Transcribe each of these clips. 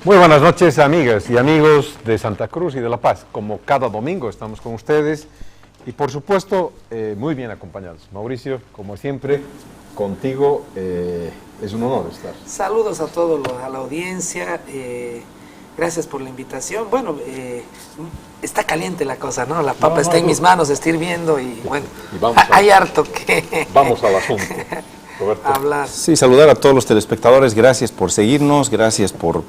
Muy buenas noches, amigas y amigos de Santa Cruz y de La Paz. Como cada domingo estamos con ustedes y, por supuesto, muy bien acompañados. Mauricio, como siempre, contigo es un honor estar. Saludos a todos, a la audiencia. Gracias por la invitación. Bueno, está caliente la cosa, ¿no? La papa está en mis manos, está hirviendo y bueno, hay harto que... Vamos al asunto. Roberto. Hablar. Sí, saludar a todos los telespectadores, gracias por seguirnos, gracias por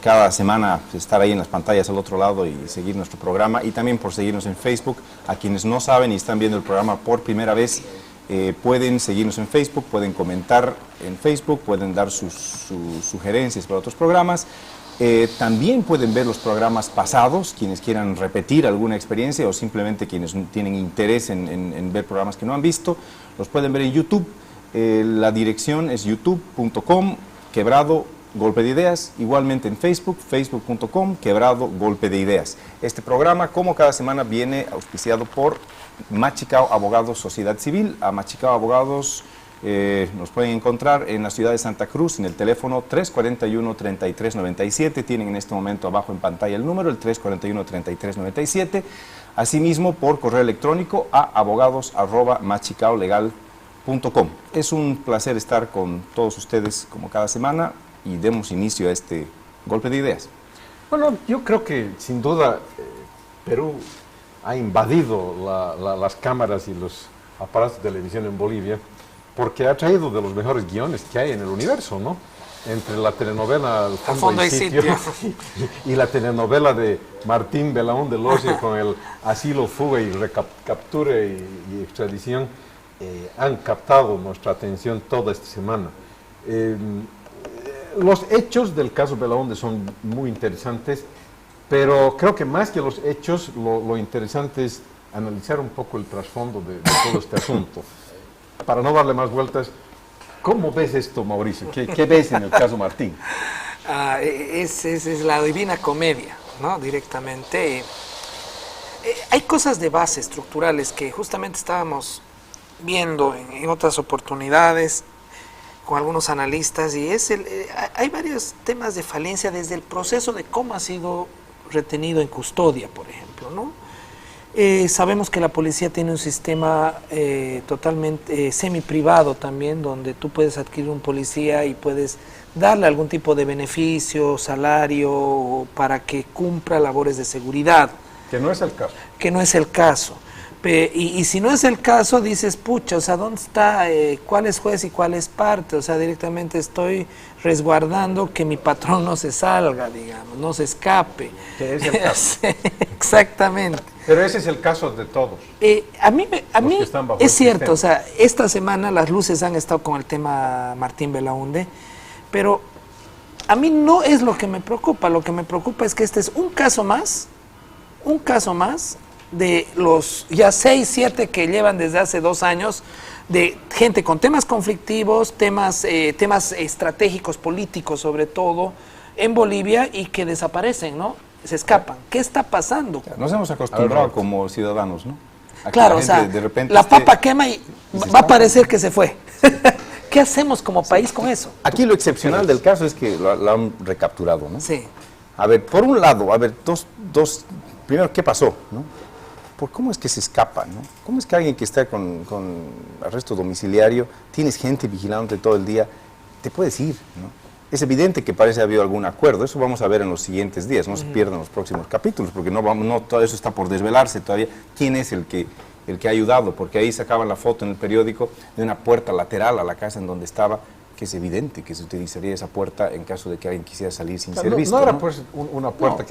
cada semana estar ahí en las pantallas al otro lado y seguir nuestro programa, y también por seguirnos en Facebook. A quienes no saben y están viendo el programa por primera vez, pueden seguirnos en Facebook, pueden comentar en Facebook, pueden dar sus sugerencias para otros programas. También pueden ver los programas pasados, quienes quieran repetir alguna experiencia o simplemente quienes tienen interés en ver programas que no han visto, los pueden ver en YouTube. La dirección es youtube.com, /Golpe de Ideas, igualmente en Facebook, facebook.com, /Golpe de Ideas. Este programa, como cada semana, viene auspiciado por Machicao Abogados Sociedad Civil. A Machicao Abogados nos pueden encontrar en la ciudad de Santa Cruz en el teléfono 341-3397. Tienen en este momento abajo en pantalla el número, el 341-3397. Asimismo, por correo electrónico a abogados@machicaolegal.com. Es un placer estar con todos ustedes como cada semana y demos inicio a este Golpe de Ideas. Bueno, yo creo que sin duda Perú ha invadido las cámaras y los aparatos de televisión en Bolivia porque ha traído de los mejores guiones que hay en el universo, ¿no? Entre la telenovela Al fondo hay sitio y la telenovela de Martín Belaúnde Logia con el asilo, fuga y recaptura y extradición, han captado nuestra atención toda esta semana. Los hechos del caso Belaúnde son muy interesantes, pero creo que más que los hechos, lo interesante es analizar un poco el trasfondo de todo este asunto. Para no darle más vueltas, ¿cómo ves esto, Mauricio? ¿Qué ves en el caso Martín? Es la divina comedia, ¿no? Directamente. Hay cosas de base estructurales que justamente estábamos viendo en otras oportunidades con algunos analistas, y hay varios temas de falencia desde el proceso de cómo ha sido retenido en custodia, por ejemplo, ¿no? Sabemos que la policía tiene un sistema totalmente semi-privado también, donde tú puedes adquirir un policía y puedes darle algún tipo de beneficio, salario, para que cumpla labores de seguridad. Que no es el caso. Que no es el caso. Y si no es el caso, dices, pucha, o sea, ¿dónde está? ¿Cuál es juez y cuál es parte? O sea, directamente estoy resguardando que mi patrón no se salga, digamos, no se escape. Que es el caso. Exactamente. Pero ese es el caso de todos. A mí es cierto, o sea, esta semana las luces han estado con el tema Martín Belaúnde, pero a mí no es lo que me preocupa. Lo que me preocupa es que este es un caso más de los ya 6, 7 que llevan desde hace 2 años, de gente con temas conflictivos, temas estratégicos, políticos sobre todo, en Bolivia, y que desaparecen, ¿no? Se escapan. ¿Qué está pasando? Nos hemos acostumbrado como ciudadanos, ¿no? Claro, o sea, de repente la papa quema y va a parecer que se fue. ¿Qué hacemos como país con eso? Aquí lo excepcional del caso es que lo han recapturado, ¿no? Sí. A ver, por un lado, primero, ¿qué pasó, no? ¿Cómo es que se escapa, no? ¿Cómo es que alguien que está con arresto domiciliario, tienes gente vigilándote todo el día, te puedes ir, ¿no? Es evidente que parece haber algún acuerdo, eso vamos a ver en los siguientes días, no se pierdan los próximos capítulos, porque no todo eso está por desvelarse todavía. ¿Quién es el que ha ayudado? Porque ahí sacaban la foto en el periódico de una puerta lateral a la casa en donde estaba, que es evidente que se utilizaría esa puerta en caso de que alguien quisiera salir sin ser visto. No era pues una puerta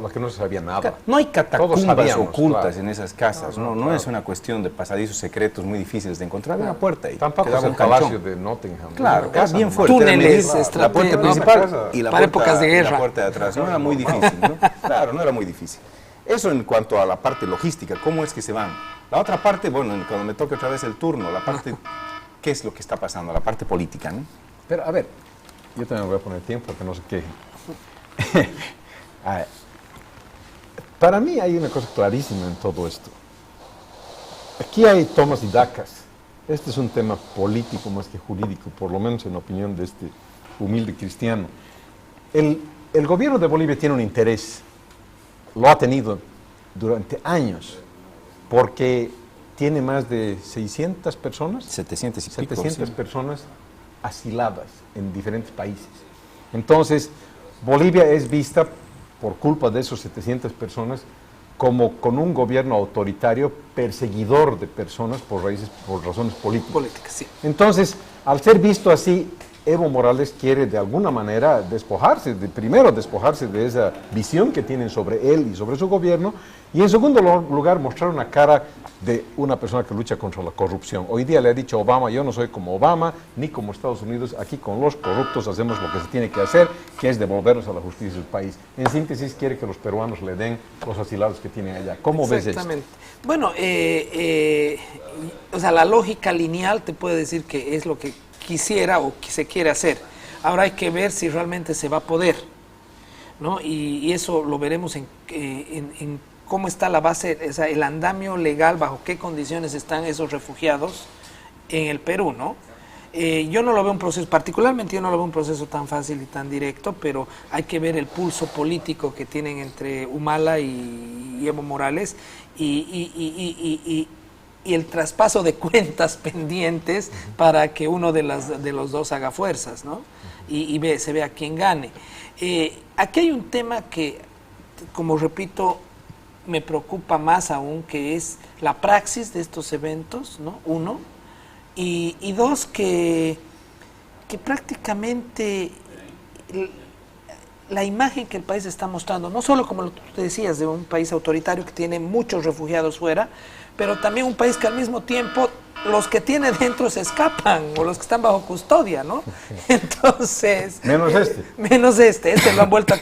la que no se sabía nada. No hay catacumbas ocultas, claro, en esas casas, no es una cuestión de pasadizos secretos muy difíciles de encontrar, una puerta ahí. Tampoco es el palacio de Nottingham. Claro, casa bien fuerte. Túneles, la puerta principal y la para épocas de guerra. La puerta de atrás. No era muy difícil, ¿no? Claro, no era muy difícil. Eso en cuanto a la parte logística, ¿cómo es que se van? La otra parte, bueno, cuando me toque otra vez el turno, la parte, ¿qué es lo que está pasando? La parte política, ¿no? Pero, a ver, yo también me voy a poner tiempo porque no sé qué. Para mí hay una cosa clarísima en todo esto. Aquí hay tomas y dacas. Este es un tema político más que jurídico, por lo menos en opinión de este humilde cristiano. El gobierno de Bolivia tiene un interés, lo ha tenido durante años, porque tiene más de 600 personas, 700 y pico, 700 sí. personas asiladas en diferentes países. Entonces, Bolivia es vista, por culpa de esos 700 personas, como con un gobierno autoritario, perseguidor de personas por razones políticas. Política, sí. Entonces, al ser visto así, Evo Morales quiere de alguna manera primero despojarse de esa visión que tienen sobre él y sobre su gobierno, y en segundo lugar mostrar una cara de una persona que lucha contra la corrupción. Hoy día le ha dicho Obama, yo no soy como Obama, ni como Estados Unidos, aquí con los corruptos hacemos lo que se tiene que hacer, que es devolvernos a la justicia del país. En síntesis, quiere que los peruanos le den los asilados que tienen allá. ¿Cómo ves esto? Exactamente. Bueno, o sea, la lógica lineal te puede decir que es lo que quisiera o que se quiere hacer. Ahora hay que ver si realmente se va a poder, ¿no? Y eso lo veremos en cómo está la base, o sea, el andamio legal, bajo qué condiciones están esos refugiados en el Perú, ¿no? Yo no lo veo un proceso, particularmente yo no lo veo un proceso tan fácil y tan directo, pero hay que ver el pulso político que tienen entre Humala y Evo Morales y el traspaso de cuentas pendientes para que uno de los dos haga fuerzas, ¿no? Y se vea quién gane. Aquí hay un tema que, como repito, me preocupa más aún, que es la praxis de estos eventos, ¿no? Uno. Y dos, que prácticamente la imagen que el país está mostrando, no solo como tú te decías, de un país autoritario que tiene muchos refugiados fuera, pero también un país que al mismo tiempo los que tiene dentro se escapan, o los que están bajo custodia, ¿no? Entonces... Menos este lo han vuelto a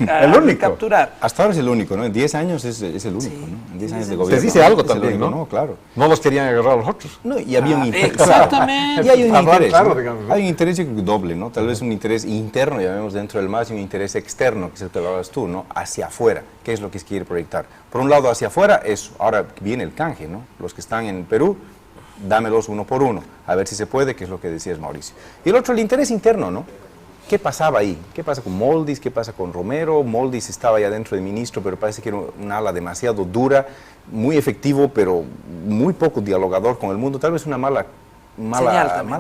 capturar. Hasta ahora es el único, ¿no? En 10 años es el único, sí, ¿no? En 10 años de gobierno. Se dice algo también, único, ¿no? Claro. No los querían agarrar a los otros. No, y había un interés. Exactamente. Y hay un interés, claro, ¿no? digamos, ¿no? Hay un interés doble, ¿no? Tal vez un interés interno, ya vemos dentro del MAS, y un interés externo, que es el que hablabas tú, ¿no? Hacia afuera, ¿qué es lo que se quiere proyectar? Por un lado, hacia afuera, eso. Ahora viene el canje, ¿no? Los que están en Perú, dámelos uno por uno, a ver si se puede, que es lo que decías, Mauricio. Y el otro, el interés interno, ¿no? ¿Qué pasaba ahí? ¿Qué pasa con Moldis? ¿Qué pasa con Romero? Moldis estaba ya dentro de ministro, pero parece que era un ala demasiado dura, muy efectivo, pero muy poco dialogador con el mundo. Tal vez una mala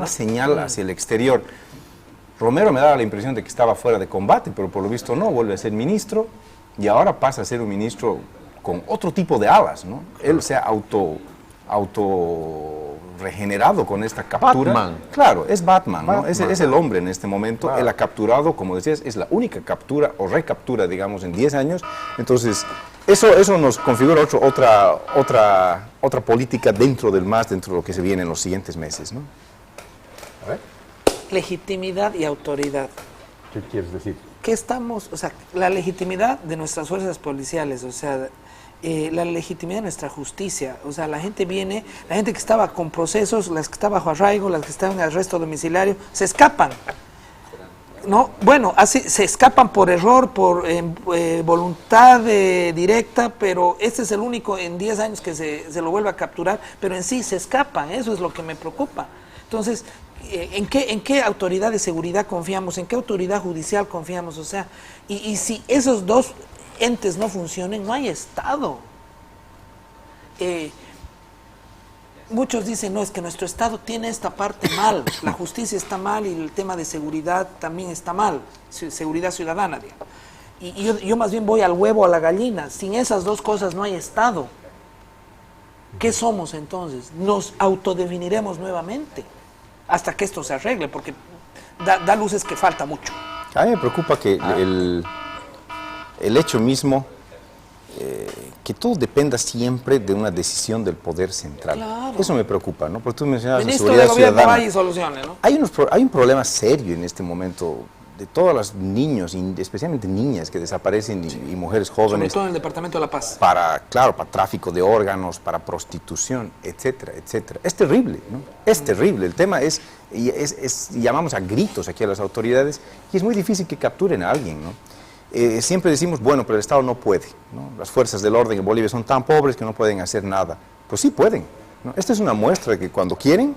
señal hacia el exterior. Romero me daba la impresión de que estaba fuera de combate, pero por lo visto no, vuelve a ser ministro y ahora pasa a ser un ministro con otro tipo de alas, ¿no? Él se ha auto regenerado con esta captura. Batman. Claro, es Batman, ¿no? Es el hombre en este momento. Claro. Él ha capturado, como decías, es la única captura o recaptura, digamos, en 10 años. Entonces, eso nos configura otra política dentro del MAS, dentro de lo que se viene en los siguientes meses, ¿no? A ver. Legitimidad y autoridad. ¿Qué quieres decir? Que estamos, o sea, la legitimidad de nuestras fuerzas policiales, o sea, la legitimidad de nuestra justicia, o sea, la gente que estaba con procesos, las que están bajo arraigo, las que están en arresto domiciliario, se escapan, ¿no? Bueno, así se escapan por error, por voluntad directa, pero este es el único en 10 años que se lo vuelve a capturar, pero en sí se escapan, eso es lo que me preocupa. Entonces, ¿en qué autoridad de seguridad confiamos? ¿En qué autoridad judicial confiamos? O sea, y si esos dos entes no funcionen, no hay Estado. Muchos dicen, no, es que nuestro Estado tiene esta parte mal, la justicia está mal y el tema de seguridad también está mal, seguridad ciudadana, digamos. Y yo más bien voy al huevo, a la gallina. Sin esas dos cosas no hay Estado. ¿Qué somos entonces? Nos autodefiniremos nuevamente hasta que esto se arregle, porque da luces que falta mucho. A mí me preocupa que el hecho mismo, que todo dependa siempre de una decisión del poder central. Claro. Eso me preocupa, ¿no? Porque tú mencionabas la Ministro seguridad de Gobierno, ciudadana. hay soluciones, ¿no? Hay un problema serio en este momento de todos los niños, y especialmente niñas que desaparecen y mujeres jóvenes. Sobre todo en el Departamento de La Paz. Para tráfico de órganos, para prostitución, etcétera, etcétera. Es terrible, ¿no? Es terrible. El tema es llamamos a gritos aquí a las autoridades y es muy difícil que capturen a alguien, ¿no? Siempre decimos, bueno, pero el Estado no puede, ¿no? Las fuerzas del orden en Bolivia son tan pobres que no pueden hacer nada. Pues sí pueden, ¿no? Esta es una muestra de que cuando quieren,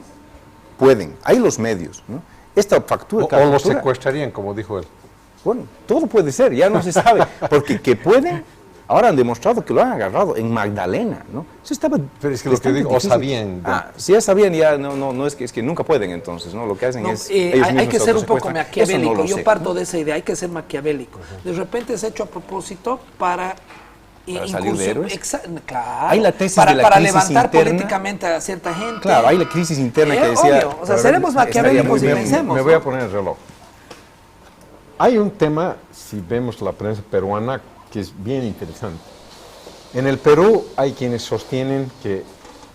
pueden. Hay los medios, ¿no? Esta factura... O los secuestrarían, como dijo él. Bueno, todo puede ser, ya no se sabe, porque que pueden, ahora han demostrado que lo han agarrado en Magdalena, ¿no? Eso estaba. Pero es que lo que digo, o sabían. Si ya sabían, ya no es que nunca pueden entonces, ¿no? Lo que hacen es. Hay que ser un poco maquiavélico. No Yo parto de esa idea, hay que ser maquiavélico. De repente es hecho a propósito para salir de héroes. Claro, hay la tesis para, de la para crisis levantar interna, políticamente a cierta gente. Claro, hay la crisis interna que decía. Obvio, o sea, seremos maquiavélicos y pensemos. Me voy a poner el reloj. Hay un tema, si vemos la prensa peruana, que es bien interesante. En el Perú hay quienes sostienen que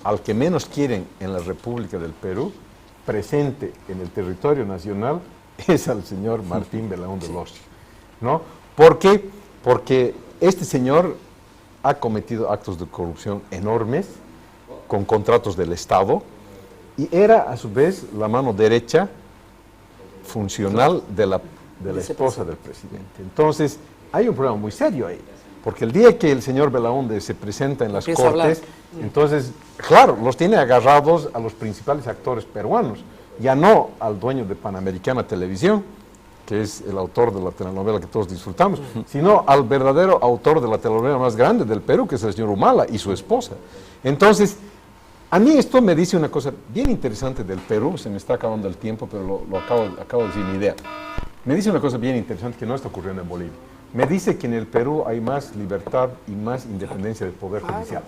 al que menos quieren en la República del Perú, presente en el territorio nacional, es al señor Martín Belaúnde Lossio, ¿no? ¿Por qué? Porque este señor ha cometido actos de corrupción enormes con contratos del Estado y era a su vez la mano derecha funcional de la esposa del presidente. Entonces, hay un problema muy serio ahí, porque el día que el señor Belaúnde se presenta en las Cortes, entonces, claro, los tiene agarrados a los principales actores peruanos, ya no al dueño de Panamericana Televisión, que es el autor de la telenovela que todos disfrutamos, sino al verdadero autor de la telenovela más grande del Perú, que es el señor Humala y su esposa. Entonces, a mí esto me dice una cosa bien interesante del Perú, se me está acabando el tiempo, pero lo acabo de decir mi idea. Me dice una cosa bien interesante que no está ocurriendo en Bolivia. Me dice que en el Perú hay más libertad y más independencia del Poder Judicial.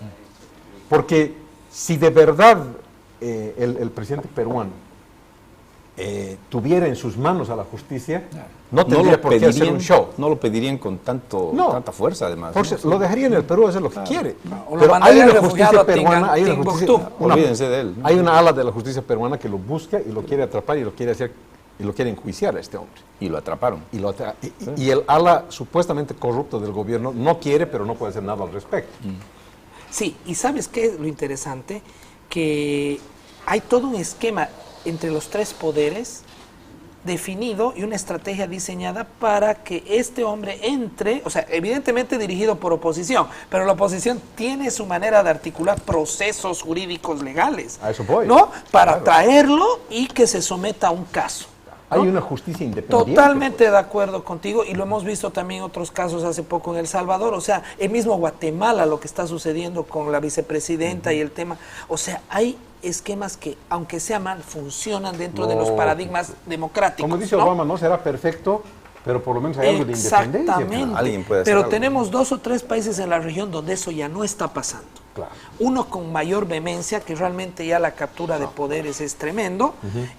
Porque si de verdad el presidente peruano tuviera en sus manos a la justicia, no tendría por qué hacer un show. No lo pedirían con tanta fuerza, además. Lo dejaría en el Perú hacer lo que quiere. O lo mandaría al refugiado a Timbuktu. Olvídense de él. Hay una ala de la justicia peruana que lo busca y lo quiere atrapar y lo quiere hacer y lo quiere enjuiciar a este hombre. Y lo atraparon. Y el ala supuestamente corrupto del gobierno no quiere, pero no puede hacer nada al respecto. Sí, y ¿sabes qué es lo interesante? Que hay todo un esquema entre los tres poderes definido y una estrategia diseñada para que este hombre entre, o sea, evidentemente dirigido por oposición, pero la oposición tiene su manera de articular procesos jurídicos legales. A eso voy. ¿No? Para traerlo y que se someta a un caso. Hay una justicia independiente. Totalmente de acuerdo contigo, y lo hemos visto también en otros casos hace poco en El Salvador, o sea, el mismo Guatemala, lo que está sucediendo con la vicepresidenta y el tema, o sea, hay esquemas que, aunque sea mal, funcionan dentro de los paradigmas democráticos. Como dice Obama, no será perfecto, pero por lo menos hay algo de independencia. Exactamente, alguien puede hacer pero algo. Tenemos 2 o 3 países en la región donde eso ya no está pasando. Claro. Uno con mayor vehemencia, que realmente ya la captura de poderes es tremendo,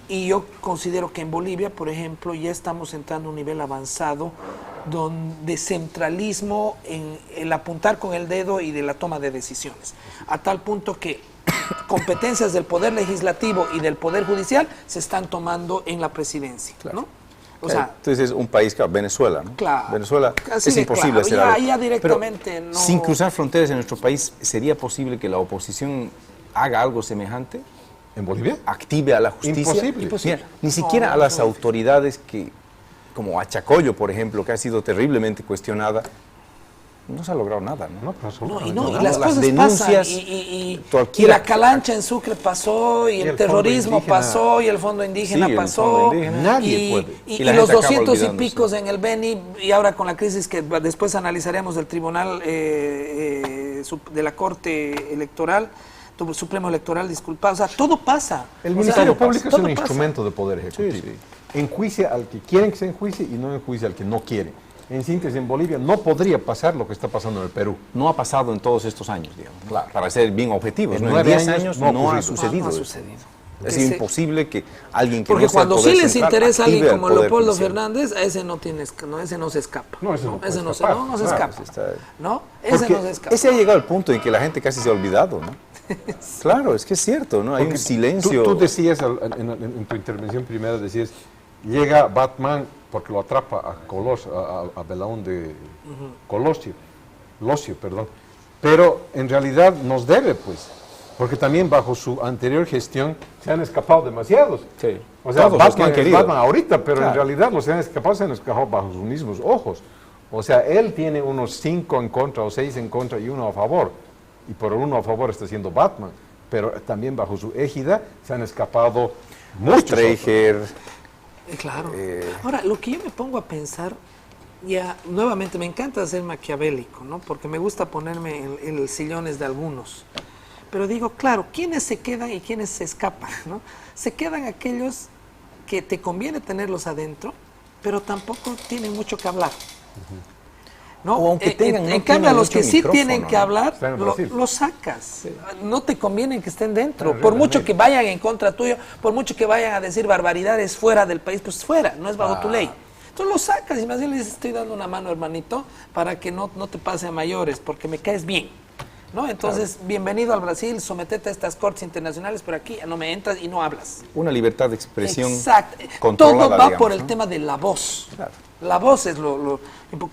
y yo considero que en Bolivia, por ejemplo, ya estamos entrando a un nivel avanzado de centralismo en el apuntar con el dedo y de la toma de decisiones, a tal punto que competencias del poder legislativo y del poder judicial se están tomando en la presidencia, ¿no? O sea, entonces es un país, claro, Venezuela, ¿no? Claro. Venezuela es imposible hacer ya, algo. ya directamente Pero, no. sin cruzar fronteras en nuestro país, ¿sería posible que la oposición haga algo semejante? ¿En Bolivia? Active a la justicia. Imposible. Mira, ni siquiera a las autoridades que, como Achacoyo, por ejemplo, que ha sido terriblemente cuestionada, no se ha logrado nada, ¿no? Y las cosas denuncias, pasan, y la calancha en Sucre pasó, y el terrorismo indígena, pasó, y el fondo indígena sí, pasó, Nadie puede. y la los gente acaba 200 y olvidándose. picos en el Beni, y ahora con la crisis que después analizaremos del Tribunal de la Corte Electoral, Supremo Electoral, disculpa, o sea, todo pasa. El O Ministerio sea, Público es todo un pasa. instrumento de poder ejecutivo. Sí. Enjuicia al que quieren que se enjuicie y no enjuicia al que no quiere. En síntesis, en Bolivia no podría pasar lo que está pasando en el Perú. No ha pasado en todos estos años, digamos. ¿no? Claro. Para ser bien objetivos. En ¿no? 9 10 años años no ha no ha ocurrido. sucedido. No ha eso. sucedido. Es Ese- imposible que alguien que Porque no sea el cuando poder sí les central interesa a alguien active al como poder Leopoldo judicial. Fernández, a ese no ese no se escapa. No, ese no puede ese no se escapar. se Claro, escapa. pues está- ¿No? Ese Porque no se escapa. ese ha llegado al punto en que la gente casi se ha olvidado, ¿no? Claro, es que es cierto, ¿no? Hay un Porque silencio. Tú decías en tu intervención primera, decías, llega Batman porque lo atrapa a Belaúnde Lossio, perdón. Pero en realidad nos debe, pues, porque también bajo su anterior gestión se han escapado demasiados. Sí. O sea, Todos los que Batman han es querido. Batman ahorita, pero Claro. en realidad los que han escapado se han escapado bajo sus mismos ojos. O sea, él tiene unos 5 en contra o 6 en contra y 1 a favor. Y por el 1 a favor está siendo Batman. Pero también bajo su égida se han escapado muchos. Streicher, Claro. Ahora, lo que yo me pongo a pensar, ya, nuevamente, me encanta ser maquiavélico, ¿no? Porque me gusta ponerme en los sillones de algunos. Pero digo, claro, ¿quiénes se quedan y quiénes se escapan, ¿no? Se quedan aquellos que te conviene tenerlos adentro, pero tampoco tienen mucho que hablar. ¿No? O aunque tengan, no en cambio, a tienen los que mucho sí micrófono, tienen que ¿no? hablar, Está en Brasil. lo sacas. Sí. No te conviene que estén dentro. Claro, Por mucho realmente. que vayan en contra tuyo, por mucho que vayan a decir barbaridades fuera del país, pues fuera, no es bajo tu ley. Entonces lo sacas y más bien le dices, estoy dando una mano, hermanito, para que no te pase a mayores, porque me caes bien. ¿No? Entonces, bienvenido al Brasil, sometete a estas cortes internacionales, pero aquí no me entras y no hablas. Una libertad de expresión Exacto. controlada, Todo va digamos, por el ¿no? tema de la voz. Claro. La voz es lo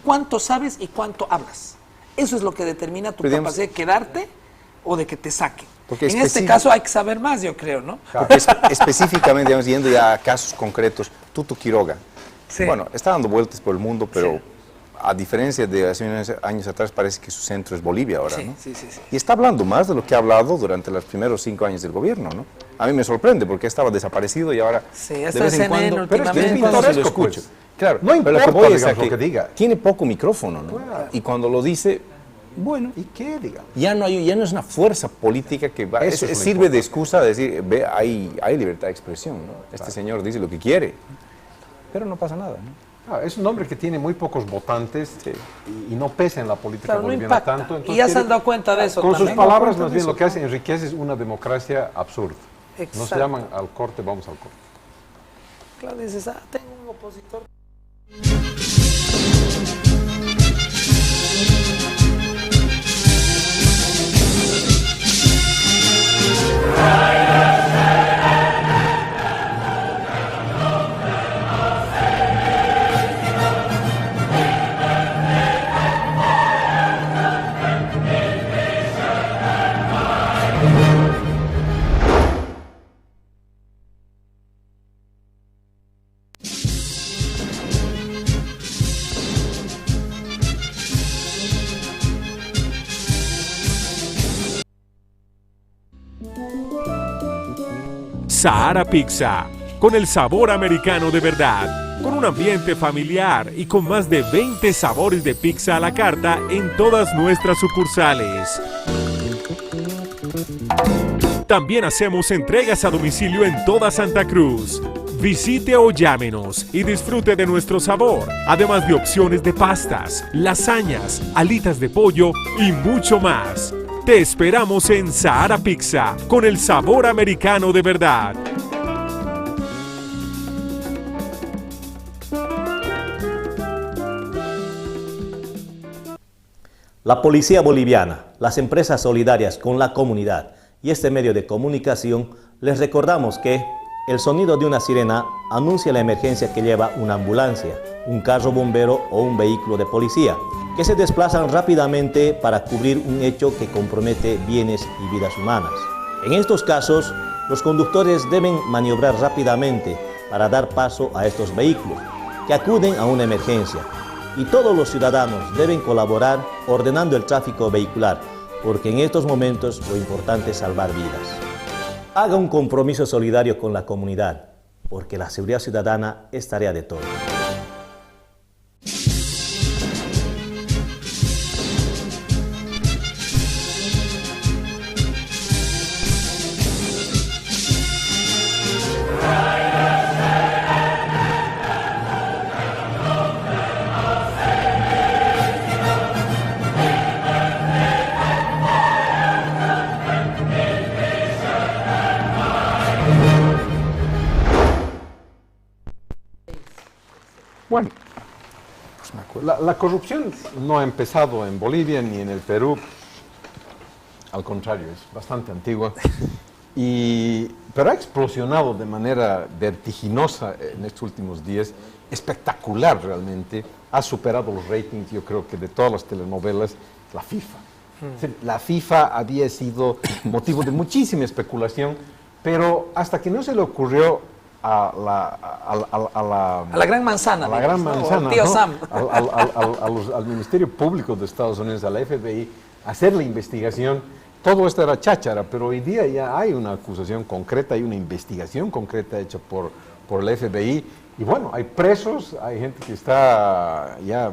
cuánto sabes y cuánto hablas. Eso es lo que determina tu Pero digamos, capacidad de quedarte o de que te saquen. Porque En este caso hay que saber más, yo creo, ¿no? Porque específicamente, digamos, yendo ya a casos concretos, Tuto Quiroga, Sí. bueno, está dando vueltas por el mundo, pero a diferencia de hace unos años atrás, parece que su centro es Bolivia ahora, Sí, ¿no? sí. Y está hablando más de lo que ha hablado durante los primeros 5 años del gobierno, ¿no? A mí me sorprende porque estaba desaparecido y ahora Sí, de está vez en en CNN cuando, pero es que de vez en últimamente. cuando se lo Pintoresco, escucho. pues. Claro, No pero lo que importa, voy es a digamos, lo que diga. tiene poco micrófono, ¿no? Y cuando lo dice, bueno, ¿Y qué, digamos? ya no es una fuerza política que va, Eso es lo sirve de importante. excusa de decir, ve, hay libertad de expresión, ¿no? Este señor dice lo que quiere, pero no pasa nada, ¿no? Es un hombre que tiene muy pocos votantes Sí. y no pesa en la política Claro, no boliviana impacta. tanto. Y entonces ya se quiere- han dado cuenta de eso Con sus también. palabras, cuenta más de bien, eso. lo que hace enriquece es una democracia absurda. Nos Exacto. llaman al corte, vamos al corte. Claro, dices, tengo un opositor. Sahara Pizza, con el sabor americano de verdad, con un ambiente familiar y con más de 20 sabores de pizza a la carta en todas nuestras sucursales. También hacemos entregas a domicilio en toda Santa Cruz. Visite o llámenos y disfrute de nuestro sabor, además de opciones de pastas, lasañas, alitas de pollo y mucho más. Te esperamos en Sahara Pizza, con el sabor americano de verdad. La Policía Boliviana, las empresas solidarias con la comunidad y este medio de comunicación, les recordamos que el sonido de una sirena anuncia la emergencia que lleva una ambulancia, un carro bombero o un vehículo de policía, que se desplazan rápidamente para cubrir un hecho que compromete bienes y vidas humanas. En estos casos, los conductores deben maniobrar rápidamente para dar paso a estos vehículos, que acuden a una emergencia. Y todos los ciudadanos deben colaborar ordenando el tráfico vehicular, porque en estos momentos lo importante es salvar vidas. Haga un compromiso solidario con la comunidad, porque la seguridad ciudadana es tarea de todos. Bueno, la corrupción no ha empezado en Bolivia ni en el Perú. Al contrario, es bastante antigua. Pero ha explosionado de manera vertiginosa en estos últimos días, espectacular realmente. Ha superado los ratings, yo creo que de todas las telenovelas, la FIFA. Es decir, la FIFA había sido motivo de muchísima especulación, pero hasta que no se le ocurrió a la gran manzana. a la gran digamos, ¿no? manzana, O tío ¿no? Sam. Al Ministerio Público de Estados Unidos, a la FBI, hacer la investigación. Todo esto era cháchara, pero hoy día ya hay una acusación concreta, hay una investigación concreta hecha por la FBI Y bueno, hay presos, hay gente que está ya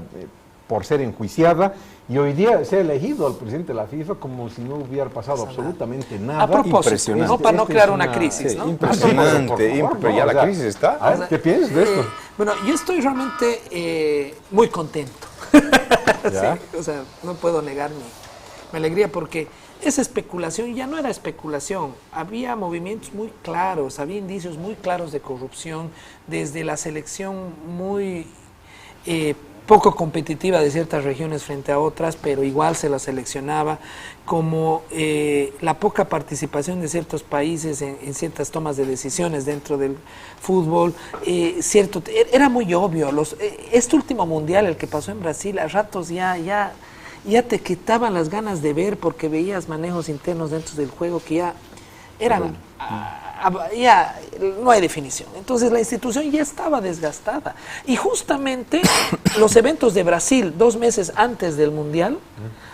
por ser enjuiciada, y hoy día se ha elegido al presidente de la FIFA como si no hubiera pasado absolutamente nada. A propósito, Impresionante. no para no Esta crear es una crisis, sí, ¿no? Impresionante, Por favor, pero ya o la sea, crisis está. a ver, ¿qué piensas de esto? Bueno, yo estoy realmente muy contento. ¿Ya? Sí, o sea, no puedo negar mi alegría porque esa especulación ya no era especulación. Había movimientos muy claros, había indicios muy claros de corrupción, desde la selección muy poco competitiva de ciertas regiones frente a otras, pero igual se la seleccionaba, como la poca participación de ciertos países en ciertas tomas de decisiones dentro del fútbol. Era muy obvio. Este último mundial, el que pasó en Brasil, a ratos ya te quitaban las ganas de ver porque veías manejos internos dentro del juego que ya eran... ya no hay definición. Entonces la institución ya estaba desgastada. Y justamente los eventos de Brasil, 2 meses antes del Mundial,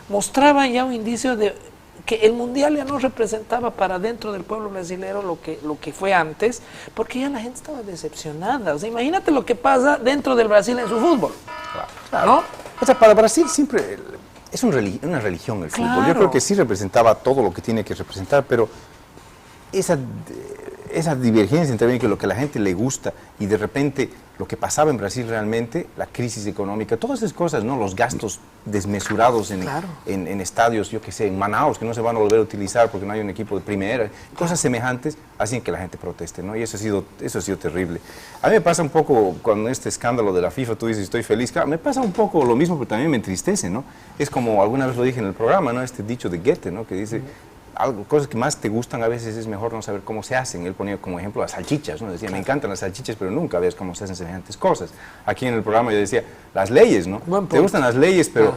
mostraban ya un indicio de que el Mundial ya no representaba para dentro del pueblo brasileño lo que fue antes, porque ya la gente estaba decepcionada. O sea, imagínate lo que pasa dentro del Brasil en su fútbol. Claro. ¿No? O sea, para Brasil siempre es una religión el fútbol. Yo Claro. creo que sí representaba todo lo que tiene que representar, pero esa divergencia entre lo que a la gente le gusta y de repente lo que pasaba en Brasil realmente, la crisis económica, todas esas cosas, ¿no? Los gastos desmesurados Claro. en estadios, yo qué sé, en Manaus, que no se van a volver a utilizar porque no hay un equipo de primera, cosas semejantes hacen que la gente proteste, ¿no? Y eso ha sido terrible. A mí me pasa un poco cuando este escándalo de la FIFA, tú dices, estoy feliz, claro, me pasa un poco lo mismo, pero también me entristece, ¿no? Es como alguna vez lo dije en el programa, ¿no? Este dicho de Goethe, ¿no? Que dice... cosas que más te gustan a veces es mejor no saber cómo se hacen. Él ponía como ejemplo las salchichas, ¿no? Decía, me encantan las salchichas, pero nunca ves cómo se hacen semejantes cosas. Aquí en el programa yo decía, las leyes, ¿no? Buen Te punto. gustan las leyes, pero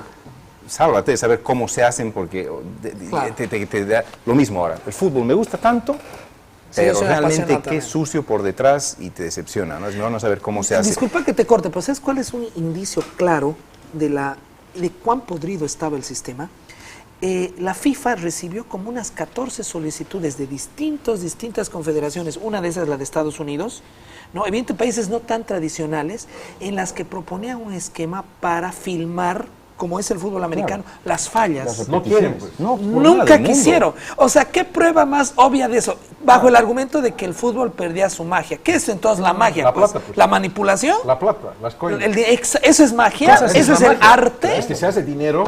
sálvate de saber cómo se hacen porque Claro. te da lo mismo ahora. El fútbol me gusta tanto, pero soy realmente apasionado qué también. sucio por detrás y te decepciona, ¿no? Es mejor no saber cómo se hace. Disculpa que te corte, pero ¿sabes cuál es un indicio claro de cuán podrido estaba el sistema? La FIFA recibió como unas 14 solicitudes de distintas confederaciones, una de esas la de Estados Unidos, ¿no? Evidentemente países no tan tradicionales, en las que proponían un esquema para filmar, como es el fútbol americano, las fallas. No quieren, pues. No, por nada Nunca del mundo. quisieron. O sea, ¿qué prueba más obvia de eso? Bajo el argumento de que el fútbol perdía su magia. ¿Qué es entonces la magia? La Pues, plata, pues. ¿la manipulación? La plata, las coimas. ¿Eso es magia? Cosas, ¿Eso es la el magia. arte? Es que se hace dinero.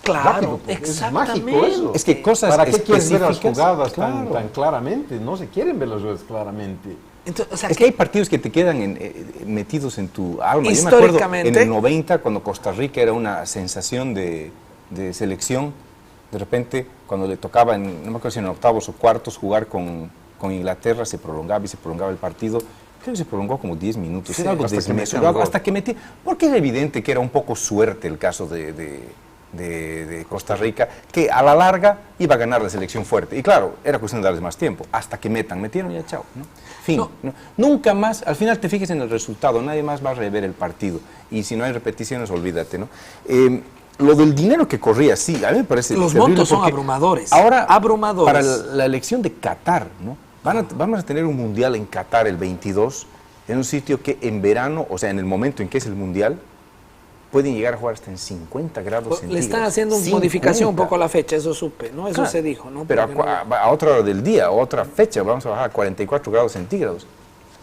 Claro, rápido, pues. Es exactamente. mágico eso. Es que cosas ¿Para qué quieres ver las específicas? jugadas Claro. tan claramente? No se quieren ver las jugadas claramente. Entonces, o sea, Es que hay partidos que te quedan metidos en tu alma. Yo me Históricamente. acuerdo en el 90, cuando Costa Rica era una sensación de selección, de repente, cuando le tocaba, no me acuerdo si en octavos o cuartos, jugar con Inglaterra, se prolongaba el partido. Creo que se prolongó como 10 minutos. Sí, Era algo hasta que desmesurado, metían gol. hasta que metí. Porque era evidente que era un poco suerte el caso de Costa Rica, que a la larga iba a ganar la selección fuerte. Y claro, era cuestión de darles más tiempo, hasta que metieron ya chao, ¿no? Fin. No. ¿no? Nunca más, al final te fijes en el resultado, nadie más va a rever el partido. Y si no hay repeticiones, olvídate, ¿no? Lo del dinero que corría, sí, a mí me parece Los terrible montos son porque abrumadores. Ahora, Abrumadores. para la elección de Qatar, ¿no? Vamos a tener un mundial en Qatar el 22, en un sitio que en verano, o sea, en el momento en que es el mundial, pueden llegar a jugar hasta en 50 grados centígrados. Le están haciendo una 50. modificación un poco a la fecha, eso supe, ¿no? Eso Claro, se dijo, ¿no? Pero Porque no- a otra hora del día, a otra fecha, vamos a bajar a 44 grados centígrados.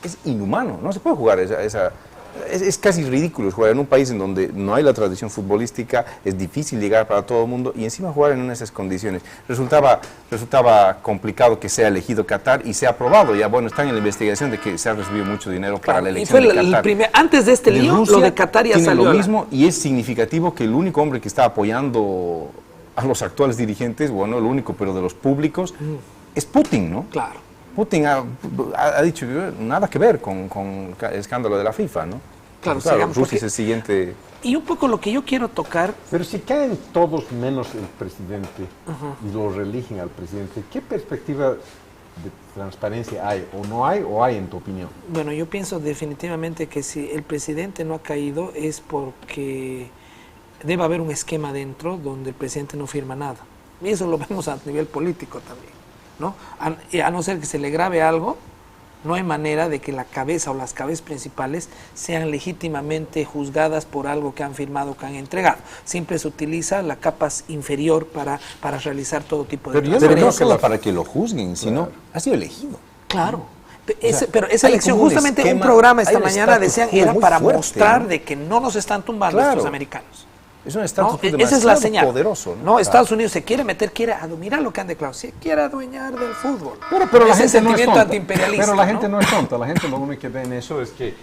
Es inhumano, no se puede jugar es casi ridículo jugar en un país en donde no hay la tradición futbolística, es difícil llegar para todo el mundo y encima jugar en esas condiciones. Resultaba complicado que sea elegido Qatar y sea aprobado. Ya bueno, están en la investigación de que se ha recibido mucho dinero para la y elección fue de el Qatar. primer, antes de este De lío, Rusia lo de Qatar ya tiene salió. lo a la- mismo y es significativo que el único hombre que está apoyando a los actuales dirigentes, bueno, el único, pero de los públicos, es Putin, ¿no? Claro. Putin ha dicho nada que ver con el escándalo de la FIFA, ¿no? Claro, sigamos, Rusia porque- es el siguiente. Y un poco lo que yo quiero tocar, Pero si caen todos menos el presidente y lo reeligen al presidente, ¿qué perspectiva de transparencia hay? ¿O hay en tu opinión? bueno, yo pienso definitivamente que si el presidente no ha caído es porque debe haber un esquema dentro donde el presidente no firma nada. Y eso lo vemos a nivel político también, ¿no? A no ser que se le grabe algo, no hay manera de que la cabeza o las cabezas principales sean legítimamente juzgadas por algo que han firmado, que han entregado. Siempre se utiliza la capa inferior para realizar todo tipo de Pero no solo para que lo juzguen, sino ha sido elegido. Claro. sea, Pero esa hay elección, como un justamente un esquema, programa esta hay un mañana status decían quo era muy para fuerte, mostrar ¿no? de que no nos están tumbando Claro. estos americanos. Es un ¿No? estatus quo Esa es demasiado la señal. poderoso. ¿No? Estados Unidos se quiere meter, mira lo que han declarado, se quiere adueñar del fútbol. Pero la Ese gente no es sentimiento tonta. antiimperialista. Pero la gente no es tonta. La gente lo único que ve en eso es que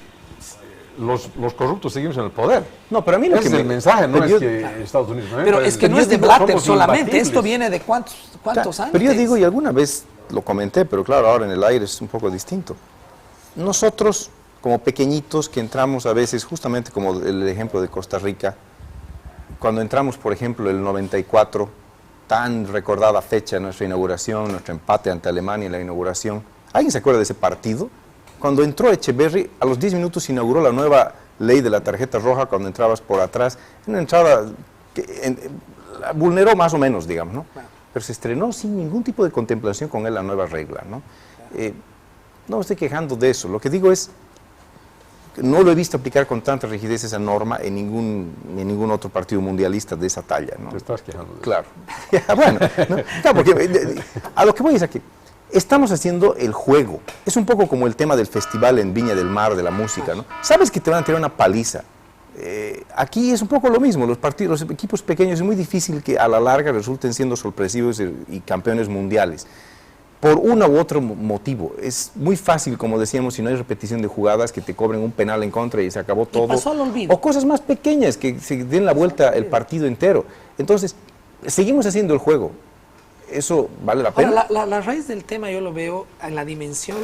los corruptos seguimos en el poder. No, pero a mí lo Ese que es el mensaje, no pero es que Estados Unidos no Pero entra, es que no yo es de digo, Blatter somos solamente, imbatibles. esto viene de cuántos años. Pero yo digo, y alguna vez lo comenté, pero claro, ahora en el aire es un poco distinto. Nosotros, como pequeñitos que entramos a veces, justamente como el ejemplo de Costa Rica, cuando entramos, por ejemplo, el 94, tan recordada fecha de nuestra inauguración, nuestro empate ante Alemania en la inauguración, ¿alguien se acuerda de ese partido? Cuando entró Echeverry, a los 10 minutos se inauguró la nueva ley de la tarjeta roja cuando entrabas por atrás, una entrada que la vulneró más o menos, digamos, ¿no? Pero se estrenó sin ningún tipo de contemplación con él la nueva regla, ¿no? No me estoy quejando de eso, lo que digo es, no lo he visto aplicar con tanta rigidez esa norma en ningún otro partido mundialista de esa talla, ¿no? Te estás quejando de eso. Claro. Bueno, ¿no? Claro, porque a lo que voy es a que estamos haciendo el juego. Es un poco como el tema del festival en Viña del Mar, de la música, ¿no? Sabes que te van a tirar una paliza. Aquí es un poco lo mismo. Los equipos pequeños es muy difícil que a la larga resulten siendo sorpresivos y campeones mundiales. Por uno u otro motivo. Es muy fácil, como decíamos, si no hay repetición de jugadas, que te cobren un penal en contra y se acabó todo. pasó al olvido. O cosas más pequeñas, que se den la vuelta el partido entero. Entonces, seguimos haciendo el juego. ¿Eso vale la pena? Ahora, la raíz del tema yo lo veo en la dimensión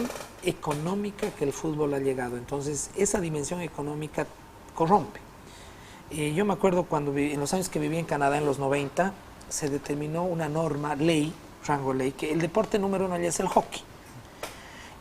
económica que el fútbol ha llegado. Entonces, esa dimensión económica corrompe. Yo me acuerdo cuando en los años que viví en Canadá, en los 90, se determinó una norma, rango ley, que el deporte número 1 allá es el hockey.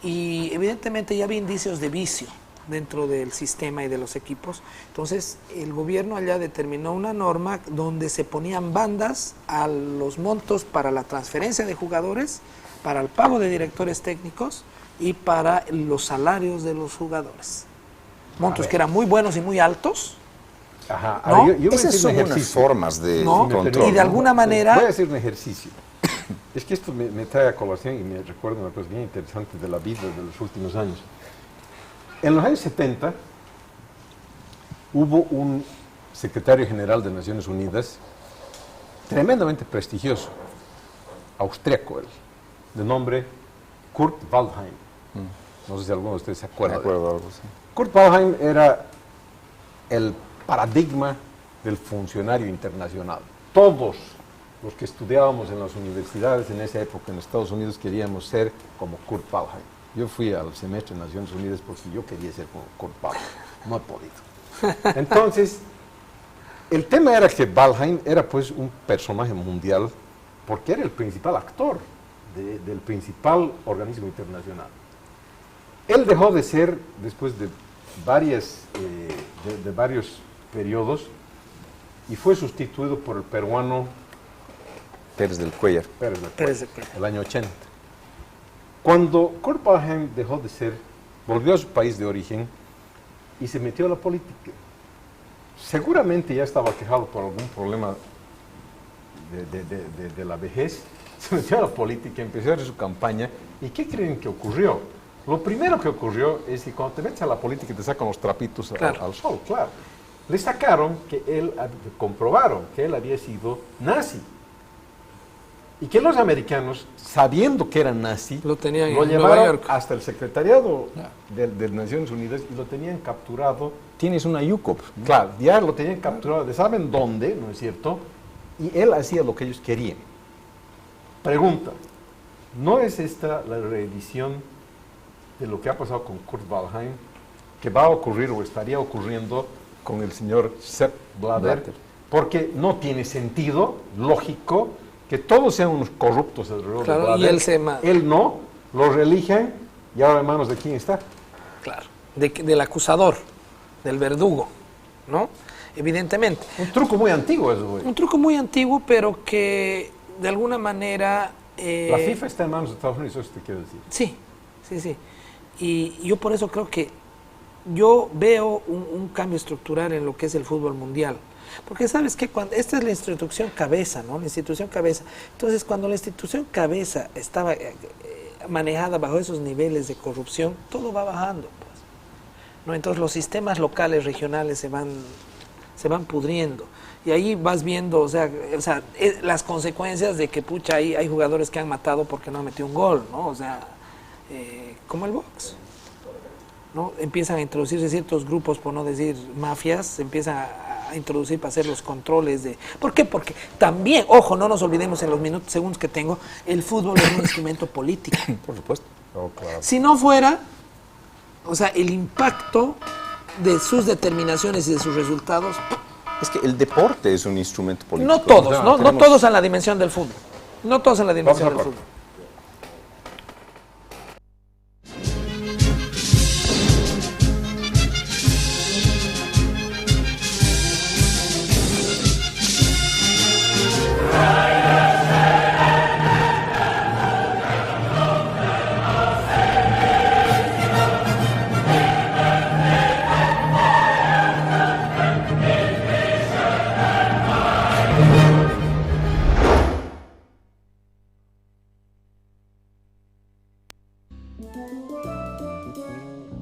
Y evidentemente ya había indicios de vicio dentro del sistema y de los equipos. Entonces el gobierno allá determinó una norma donde se ponían bandas a los montos para la transferencia de jugadores, para el pago de directores técnicos y para los salarios de los jugadores. Montos que eran muy buenos y muy altos. Ajá. ¿No? Ahora, yo voy a Esas decir son un unas ejercicio. formas de ¿No? control. Y de alguna manera... Voy a hacer un ejercicio. Es que esto me trae a colación y me recuerda una cosa bien interesante de la vida de los últimos años. En los años 70 hubo un secretario general de Naciones Unidas tremendamente prestigioso, austriaco él, de nombre Kurt Waldheim. No sé si alguno de ustedes se Me acuerda. acuerdo de algo así. Kurt Waldheim era el paradigma del funcionario internacional. Todos los que estudiábamos en las universidades en esa época en Estados Unidos queríamos ser como Kurt Waldheim. Yo fui al semestre de Naciones Unidas porque yo quería ser como Kurt Waldheim. No he podido. Entonces, el tema era que Waldheim era pues un personaje mundial porque era el principal actor del principal organismo internacional. Él dejó de ser, después de varios periodos, y fue sustituido por el peruano Pérez del Cuellar. Pérez del Pérez Cuellar, del Cuellar. el año 80. Cuando Kurt Waldheim dejó de ser, volvió a su país de origen y se metió a la política. Seguramente ya estaba quejado por algún problema de la vejez, se metió a la política, empezó a hacer su campaña. ¿Y qué creen que ocurrió? Lo primero que ocurrió es que cuando te metes a la política te sacan los trapitos Claro. al sol, claro. Le sacaron comprobaron que él había sido nazi. Y que los americanos, sabiendo que era nazi, Lo tenían en lo Nueva llevaron York. hasta el secretariado de Naciones Unidas y lo tenían capturado. Tienes una UCOP. Claro, ya lo tenían capturado, de saben dónde, ¿no es cierto? Y él hacía lo que ellos querían. Pregunta, ¿no es esta la reedición de lo que ha pasado con Kurt Waldheim, que va a ocurrir o estaría ocurriendo con el señor Sepp Blatter? Porque no tiene sentido lógico que todos sean unos corruptos alrededor Claro, de Blatter. y él se ma- Él no, lo reeligen y ahora en manos de quién está. Claro, del acusador, del verdugo, ¿no? Evidentemente. Un truco muy antiguo eso, güey. Un truco muy antiguo, pero que de alguna manera... La FIFA está en manos de Estados Unidos, eso te quiero decir. Sí, sí, sí. Y yo por eso creo que yo veo un cambio estructural en lo que es el fútbol mundial. Porque sabes que cuando esta es la institución cabeza, ¿no? La institución cabeza. Entonces, cuando la institución cabeza estaba manejada bajo esos niveles de corrupción, todo va bajando, pues, ¿no? Entonces los sistemas locales, regionales se van pudriendo. Y ahí vas viendo, o sea, las consecuencias de que, pucha, hay jugadores que han matado porque no han metido un gol, ¿no? O sea, como el box, ¿no? Empiezan a introducirse ciertos grupos, por no decir mafias, se empiezan a introducir para hacer los controles de... ¿Por qué? Porque también, ojo, no nos olvidemos en los segundos que tengo, el fútbol es un instrumento político. Por supuesto. Oh, claro. Si no fuera, o sea, el impacto de sus determinaciones y de sus resultados... Es que el deporte es un instrumento político. No todos, Ya, no tenemos- todos en la dimensión del fútbol. No todos en la dimensión del Vamos a fútbol.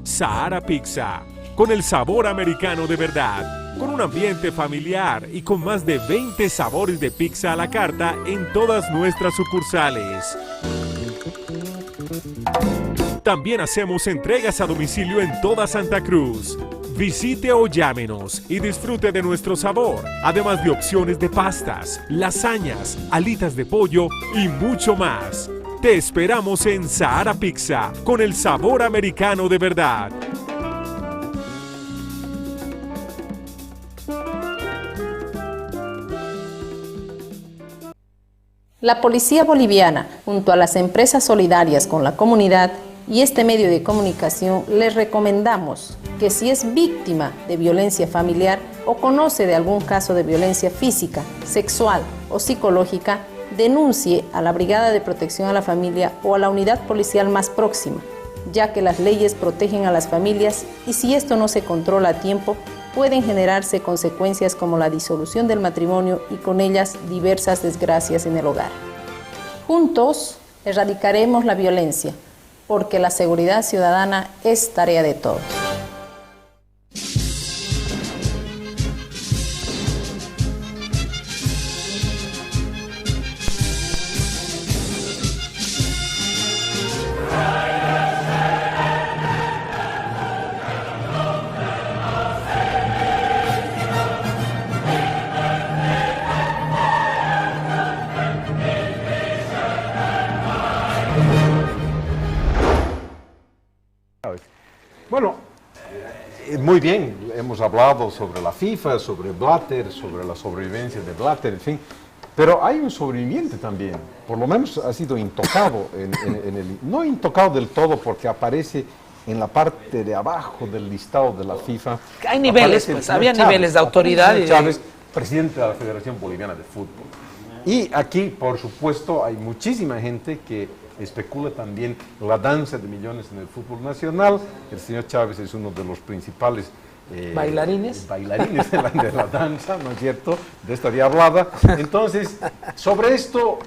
Sahara Pizza, con el sabor americano de verdad, con un ambiente familiar y con más de 20 sabores de pizza a la carta en todas nuestras sucursales. También hacemos entregas a domicilio en toda Santa Cruz. Visite o llámenos y disfrute de nuestro sabor, además de opciones de pastas, lasañas, alitas de pollo y mucho más. Te esperamos en Sahara Pizza, con el sabor americano de verdad. La Policía Boliviana, junto a las empresas solidarias con la comunidad y este medio de comunicación, les recomendamos que si es víctima de violencia familiar o conoce de algún caso de violencia física, sexual o psicológica, denuncie a la Brigada de Protección a la Familia o a la unidad policial más próxima, ya que las leyes protegen a las familias y si esto no se controla a tiempo, pueden generarse consecuencias como la disolución del matrimonio y con ellas diversas desgracias en el hogar. Juntos erradicaremos la violencia, porque la seguridad ciudadana es tarea de todos. Bueno, muy bien, hemos hablado sobre la FIFA, sobre Blatter, sobre la sobrevivencia de Blatter, en fin, pero hay un sobreviviente también, por lo menos ha sido intocado, no intocado del todo porque aparece en la parte de abajo del listado de la FIFA. Hay niveles, Aparece el pues, señor había Chávez, niveles de autoridad el y señor de- Chávez, presidente de la Federación Boliviana de Fútbol. Y aquí, por supuesto, hay muchísima gente que especula también la danza de millones en el fútbol nacional. El señor Chávez es uno de los principales ¿Bailarines? bailarines de la danza, ¿no es cierto?, de esta diablada. Entonces, sobre esto,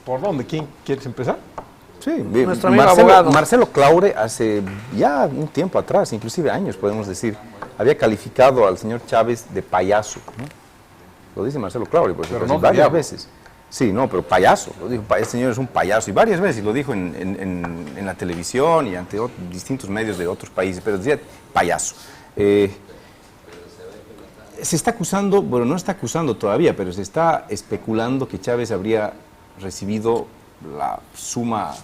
¿por dónde? ¿Quién quieres empezar? Sí, Nuestro amigo abogado. Marcelo Claure hace ya un tiempo atrás, inclusive años podemos decir, había calificado al señor Chávez de payaso, ¿no? Lo dice Marcelo Claure, por Pero ejemplo, no varias diablo. veces. Sí, no, pero payaso, lo dijo, el señor es un payaso, y varias veces lo dijo en la televisión y ante distintos medios de otros países, pero decía payaso. Se está acusando, bueno, no está acusando todavía, pero se está especulando que Chávez habría recibido la suma,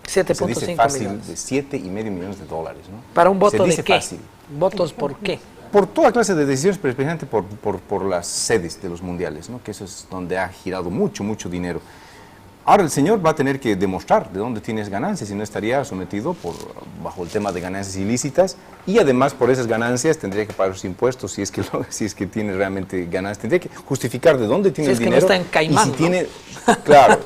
se dice 7.5 fácil, millones. de $7.5 millones, ¿no? ¿Para un voto Se de dice qué? fácil. ¿Votos por qué? Por toda clase de decisiones, pero especialmente por las sedes de los mundiales, ¿no? Que eso es donde ha girado mucho dinero. Ahora el señor va a tener que demostrar de dónde tienes ganancias, si no estaría sometido bajo el tema de ganancias ilícitas, y además por esas ganancias tendría que pagar sus impuestos si es que tiene realmente ganancias, tendría que justificar de dónde tiene Si el es que dinero. no está en Caimán, y si ¿no? tiene, claro,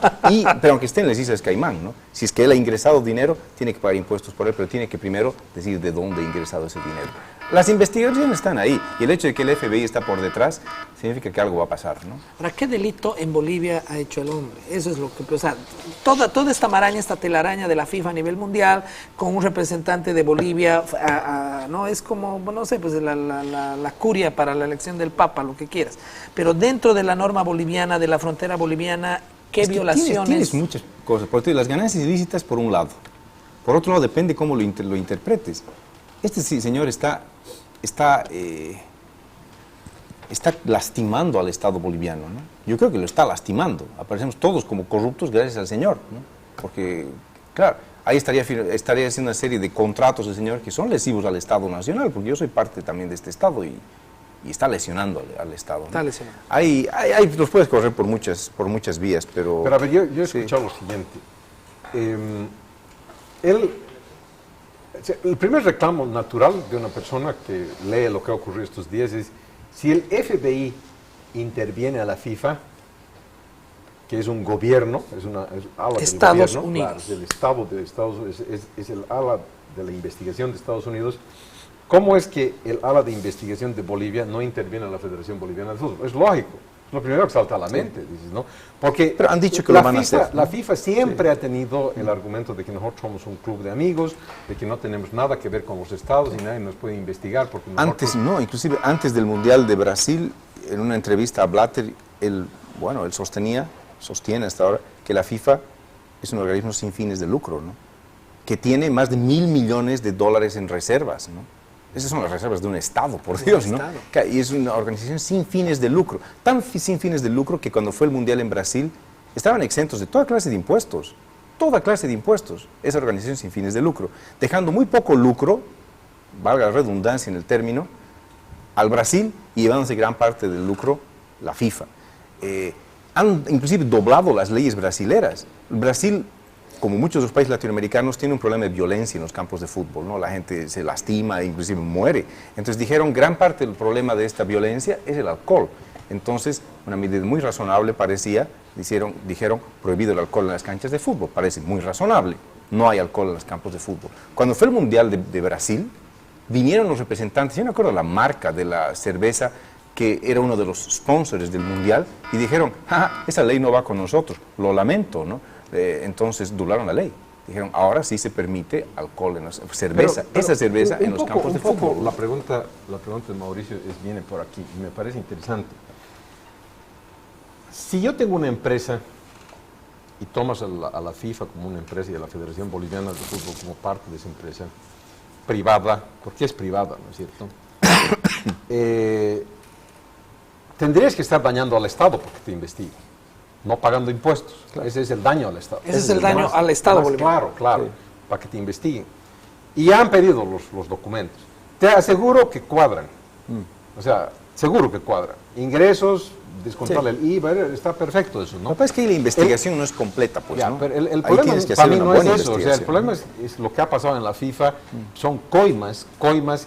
pero aunque esté en las Islas Caimán, ¿no? Si es que él ha ingresado dinero, tiene que pagar impuestos por él, pero tiene que primero decir de dónde ha ingresado ese dinero. Las investigaciones están ahí, y el hecho de que el FBI está por detrás significa que algo va a pasar, ¿no? Ahora, ¿qué delito en Bolivia ha hecho el hombre? Eso es lo que, o sea, toda esta maraña, esta telaraña de la FIFA a nivel mundial, con un representante de Bolivia, no es como, no sé, pues la curia para la elección del Papa, lo que quieras. Pero dentro de la norma boliviana, de la frontera boliviana, ¿qué Es que violaciones? Tienes muchas cosas. Por las ganancias ilícitas, por un lado. Por otro lado, depende cómo lo interpretes. Este señor está lastimando al Estado boliviano, ¿no? Yo creo que lo está lastimando. Aparecemos todos como corruptos gracias al señor, ¿no? Porque, claro, ahí estaría haciendo una serie de contratos el señor que son lesivos al Estado nacional, porque yo soy parte también de este Estado y está lesionando al Estado, ¿no? Está lesionando. Ahí los puedes correr por muchas vías, pero... Pero a ver, yo he sí. escuchado lo siguiente. El primer reclamo natural de una persona que lee lo que ha ocurrido estos días es si el FBI interviene a la FIFA, que es un gobierno, es ala Estados del gobierno, Unidos. claro, del Estado de Estados Unidos, es el ala de la investigación de Estados Unidos. ¿Cómo es que el ala de investigación de Bolivia no interviene a la Federación Boliviana de Fútbol? Es lógico. Es lo primero que salta a la mente, dices, ¿no? Porque pero han dicho que lo van a hacer, ¿no? La FIFA siempre ha tenido el argumento de que nosotros somos un club de amigos, de que no tenemos nada que ver con los estados y nadie nos puede investigar porque nosotros... Inclusive antes del Mundial de Brasil, en una entrevista a Blatter, él sostiene hasta ahora que la FIFA es un organismo sin fines de lucro, ¿no? Que tiene más de $1.000 millones en reservas, ¿no? Esas son las reservas de un Estado, por Dios, ¿no? Y es una organización sin fines de lucro. Tan sin fines de lucro que cuando fue el Mundial en Brasil, estaban exentos de toda clase de impuestos. Toda clase de impuestos. Esa organización sin fines de lucro. Dejando muy poco lucro, valga la redundancia en el término, al Brasil y llevándose gran parte del lucro la FIFA. Han inclusive doblado las leyes brasileras. Brasil, como muchos de los países latinoamericanos, tiene un problema de violencia en los campos de fútbol, ¿no? La gente se lastima e inclusive muere. Entonces dijeron, gran parte del problema de esta violencia es el alcohol. Entonces, una medida muy razonable parecía, dijeron, prohibido el alcohol en las canchas de fútbol. Parece muy razonable, no hay alcohol en los campos de fútbol. Cuando fue el Mundial de Brasil, vinieron los representantes, yo no recuerdo la marca de la cerveza, que era uno de los sponsors del Mundial, y dijeron, esa ley no va con nosotros, lo lamento, ¿no? Entonces doblaron la ley. Dijeron, ahora sí se permite alcohol en las cerveza, esa cerveza en los campos de fútbol. La pregunta de Mauricio viene por aquí y me parece interesante. Si yo tengo una empresa y tomas a la FIFA como una empresa y a la Federación Boliviana de Fútbol como parte de esa empresa privada, porque es privada, ¿no es cierto? Tendrías que estar dañando al Estado porque te investigue. No pagando impuestos. Claro. Ese es el daño al Estado. Ese es el daño al Estado boliviano. Claro, Sí. para que te investiguen. Y ya han pedido los documentos. Te aseguro que cuadran. O sea, seguro que cuadran. Ingresos, descontarle el IVA, está perfecto eso, ¿no? Lo que pasa es que la investigación no es completa, pues, Ya, ¿no? pero el Ahí problema tienes que para hacer mí una no es buena eso, o sea, el investigación. problema es lo que ha pasado en la FIFA, son coimas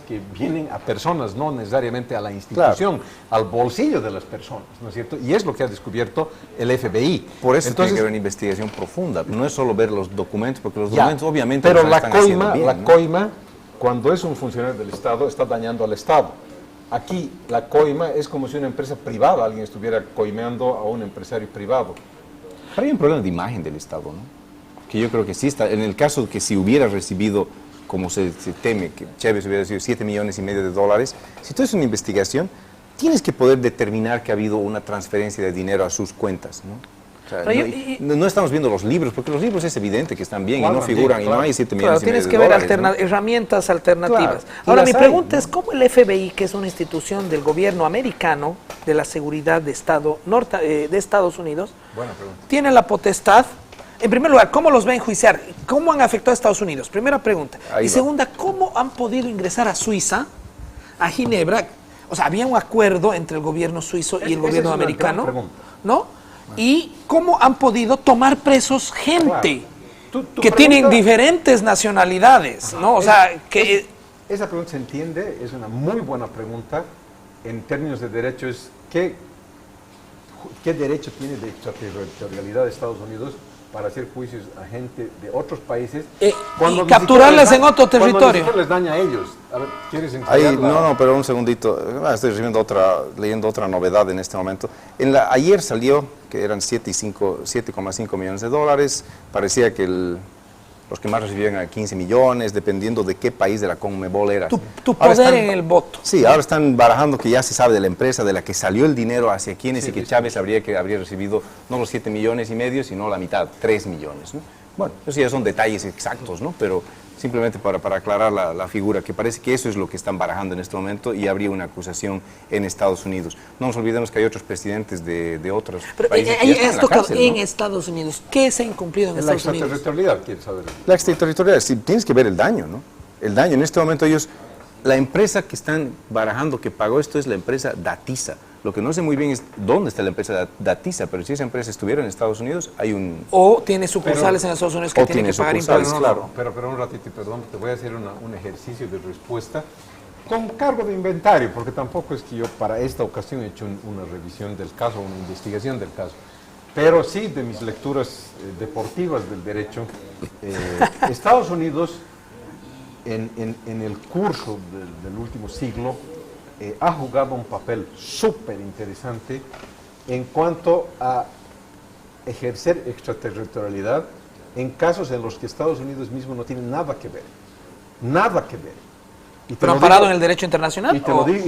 que vienen a personas, no necesariamente a la institución, al bolsillo de las personas, ¿no es cierto? Y es lo que ha descubierto el FBI. Por eso Entonces, tiene que haber una investigación profunda, no es solo ver los documentos, porque los ya, documentos obviamente pero los la están haciendo coima, bien, ¿no? cuando es un funcionario del Estado, está dañando al Estado. Aquí la coima es como si una empresa privada, alguien estuviera coimeando a un empresario privado. Pero hay un problema de imagen del Estado, ¿no? Que yo creo que sí está. En el caso que si hubiera recibido, como se teme, que Chávez hubiera recibido $7,5 millones de dólares, si tú haces una investigación, tienes que poder determinar que ha habido una transferencia de dinero a sus cuentas, ¿no? O sea, no estamos viendo los libros, porque los libros es evidente que están bien y no figuran, y no hay $7,5 millones tienes que de ver dólares, ¿no? herramientas alternativas. Claro, Ahora, y mi las pregunta hay, es, ¿cómo el FBI, que es una institución del gobierno americano, de la seguridad de Estado de Estados Unidos, tiene la potestad, en primer lugar, cómo los va a enjuiciar? ¿Cómo han afectado a Estados Unidos? Primera pregunta. Ahí Y va. segunda, ¿cómo han podido ingresar a Suiza, a Ginebra? O sea, había un acuerdo entre el gobierno suizo y el Esa gobierno es una gran americano, pregunta. ¿no? y cómo han podido tomar presos gente Tu que tienen pregunta- diferentes nacionalidades, ¿no? O sea, que... Esa pregunta se entiende, es una muy buena pregunta. En términos de derecho es ¿qué derecho tiene de extraterritorialidad de Estados Unidos para hacer juicios a gente de otros países y ni capturarles siquiera en otro cuando ni territorio? siquiera les daña a ellos? A ver, ¿quieres Ahí, ensayarla? no, pero un segundito. Estoy leyendo otra novedad en este momento. Ayer salió que eran 7,5 millones de dólares. Parecía que los que más recibían eran 15 millones, dependiendo de qué país de la CONMEBOL era. Tu Ahora poder en el voto. Sí, ahora están barajando que ya se sabe de la empresa de la que salió el dinero hacia quienes y que Chávez habría recibido no los 7,5 millones, sino la mitad, 3 millones. ¿no? Bueno, eso ya son detalles exactos, ¿no? Pero simplemente para aclarar la figura, que parece que eso es lo que están barajando en este momento y habría una acusación en Estados Unidos. No nos olvidemos que hay otros presidentes de otros Pero países que ahí ya están has en la tocado cárcel, en ¿no? Estados Unidos. ¿Qué se ha incumplido en La Estados Unidos? extraterritorialidad, ¿quieres saber? La extraterritorial, sí, tienes que ver el daño, ¿no? El daño, en este momento la empresa que están barajando que pagó esto es la empresa Datisa. Lo que no sé muy bien es dónde está la empresa Datisa, pero si esa empresa estuviera en Estados Unidos, hay un... O tiene sucursales en Estados Unidos que o tienen tiene que pagar sucursales, impuestos. claro. Pero un ratito, perdón, te voy a hacer un ejercicio de respuesta con cargo de inventario, porque tampoco es que yo para esta ocasión he hecho una revisión del caso, una investigación del caso, pero sí de mis lecturas deportivas del derecho. Estados Unidos, en el curso del último siglo, ha jugado un papel súper interesante en cuanto a ejercer extraterritorialidad en casos en los que Estados Unidos mismo no tiene nada que ver. Nada que ver. Y te ¿Pero lo amparado digo- en el derecho internacional? y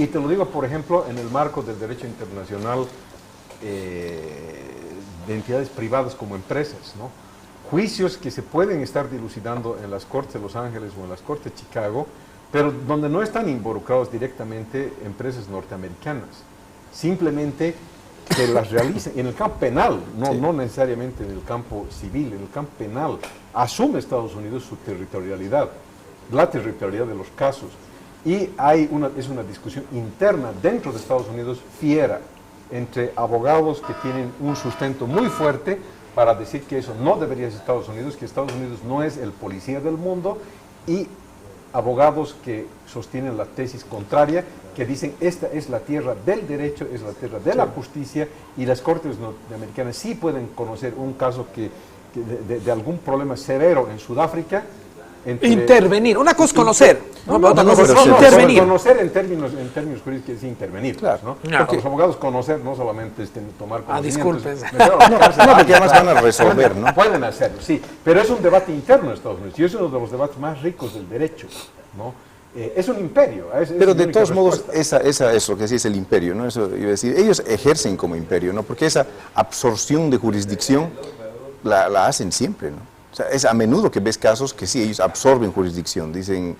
te lo digo, por ejemplo, en el marco del derecho internacional de entidades privadas como empresas, ¿no? Juicios que se pueden estar dilucidando en las Cortes de Los Ángeles o en las Cortes de Chicago, pero donde no están involucrados directamente empresas norteamericanas. Simplemente que las realicen en el campo penal, no necesariamente en el campo civil, en el campo penal. Asume Estados Unidos su territorialidad, la territorialidad de los casos. Y es una discusión interna dentro de Estados Unidos fiera entre abogados que tienen un sustento muy fuerte para decir que eso no debería ser Estados Unidos, que Estados Unidos no es el policía del mundo, y abogados que sostienen la tesis contraria, que dicen esta es la tierra del derecho, es la tierra de la justicia, y las cortes norteamericanas sí pueden conocer un caso de algún problema severo en Sudáfrica. Intervenir. Una cosa es conocer, ¿no? no, Otra no, cosa es pero intervenir. Conocer en términos jurídicos es intervenir, Claro. ¿no? No. Porque los abogados conocer no solamente es tomar conocimientos. disculpen. No, porque además van a resolver, ¿no? Pueden hacerlo, sí, pero es un debate interno en Estados Unidos y es uno de los debates más ricos del derecho, ¿no? Es un imperio. Pero de todos modos, esa es lo que sí es el imperio, ¿no? Eso iba a decir, ellos ejercen como imperio, ¿no? Porque esa absorción de jurisdicción la hacen siempre, ¿no? O sea, es a menudo que ves casos que sí, ellos absorben jurisdicción, dicen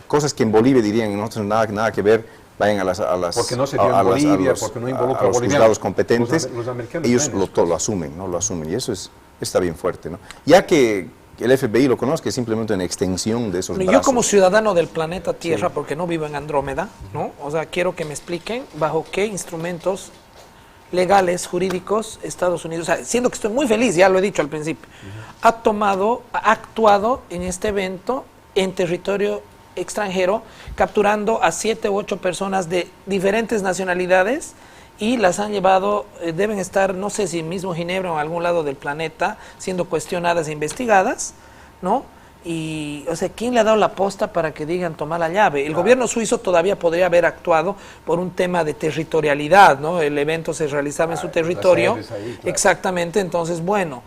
cosas que en Bolivia dirían nosotros nada que ver, vayan a las porque no se dio en Bolivia, porque no involucra a los bolivianos. juzgados competentes, Los americanos ellos ven lo asumen, ¿no? Lo asumen, y eso está bien fuerte, ¿no? Ya que el FBI lo conozca, es simplemente una extensión de esos Yo brazos. como ciudadano del planeta Tierra, porque no vivo en Andrómeda, ¿no? O sea, quiero que me expliquen bajo qué instrumentos legales, jurídicos, Estados Unidos, o sea, siendo que estoy muy feliz, ya lo he dicho al principio, ha actuado en este evento en territorio extranjero, capturando a 7 u 8 personas de diferentes nacionalidades y las han llevado, deben estar, no sé si mismo Ginebra o en algún lado del planeta, siendo cuestionadas e investigadas, ¿no? Y, o sea, ¿quién le ha dado la posta para que digan tomar la llave? El gobierno suizo todavía podría haber actuado por un tema de territorialidad, ¿no? El evento se realizaba en su territorio. las sedes ahí, claro. Exactamente, entonces, bueno,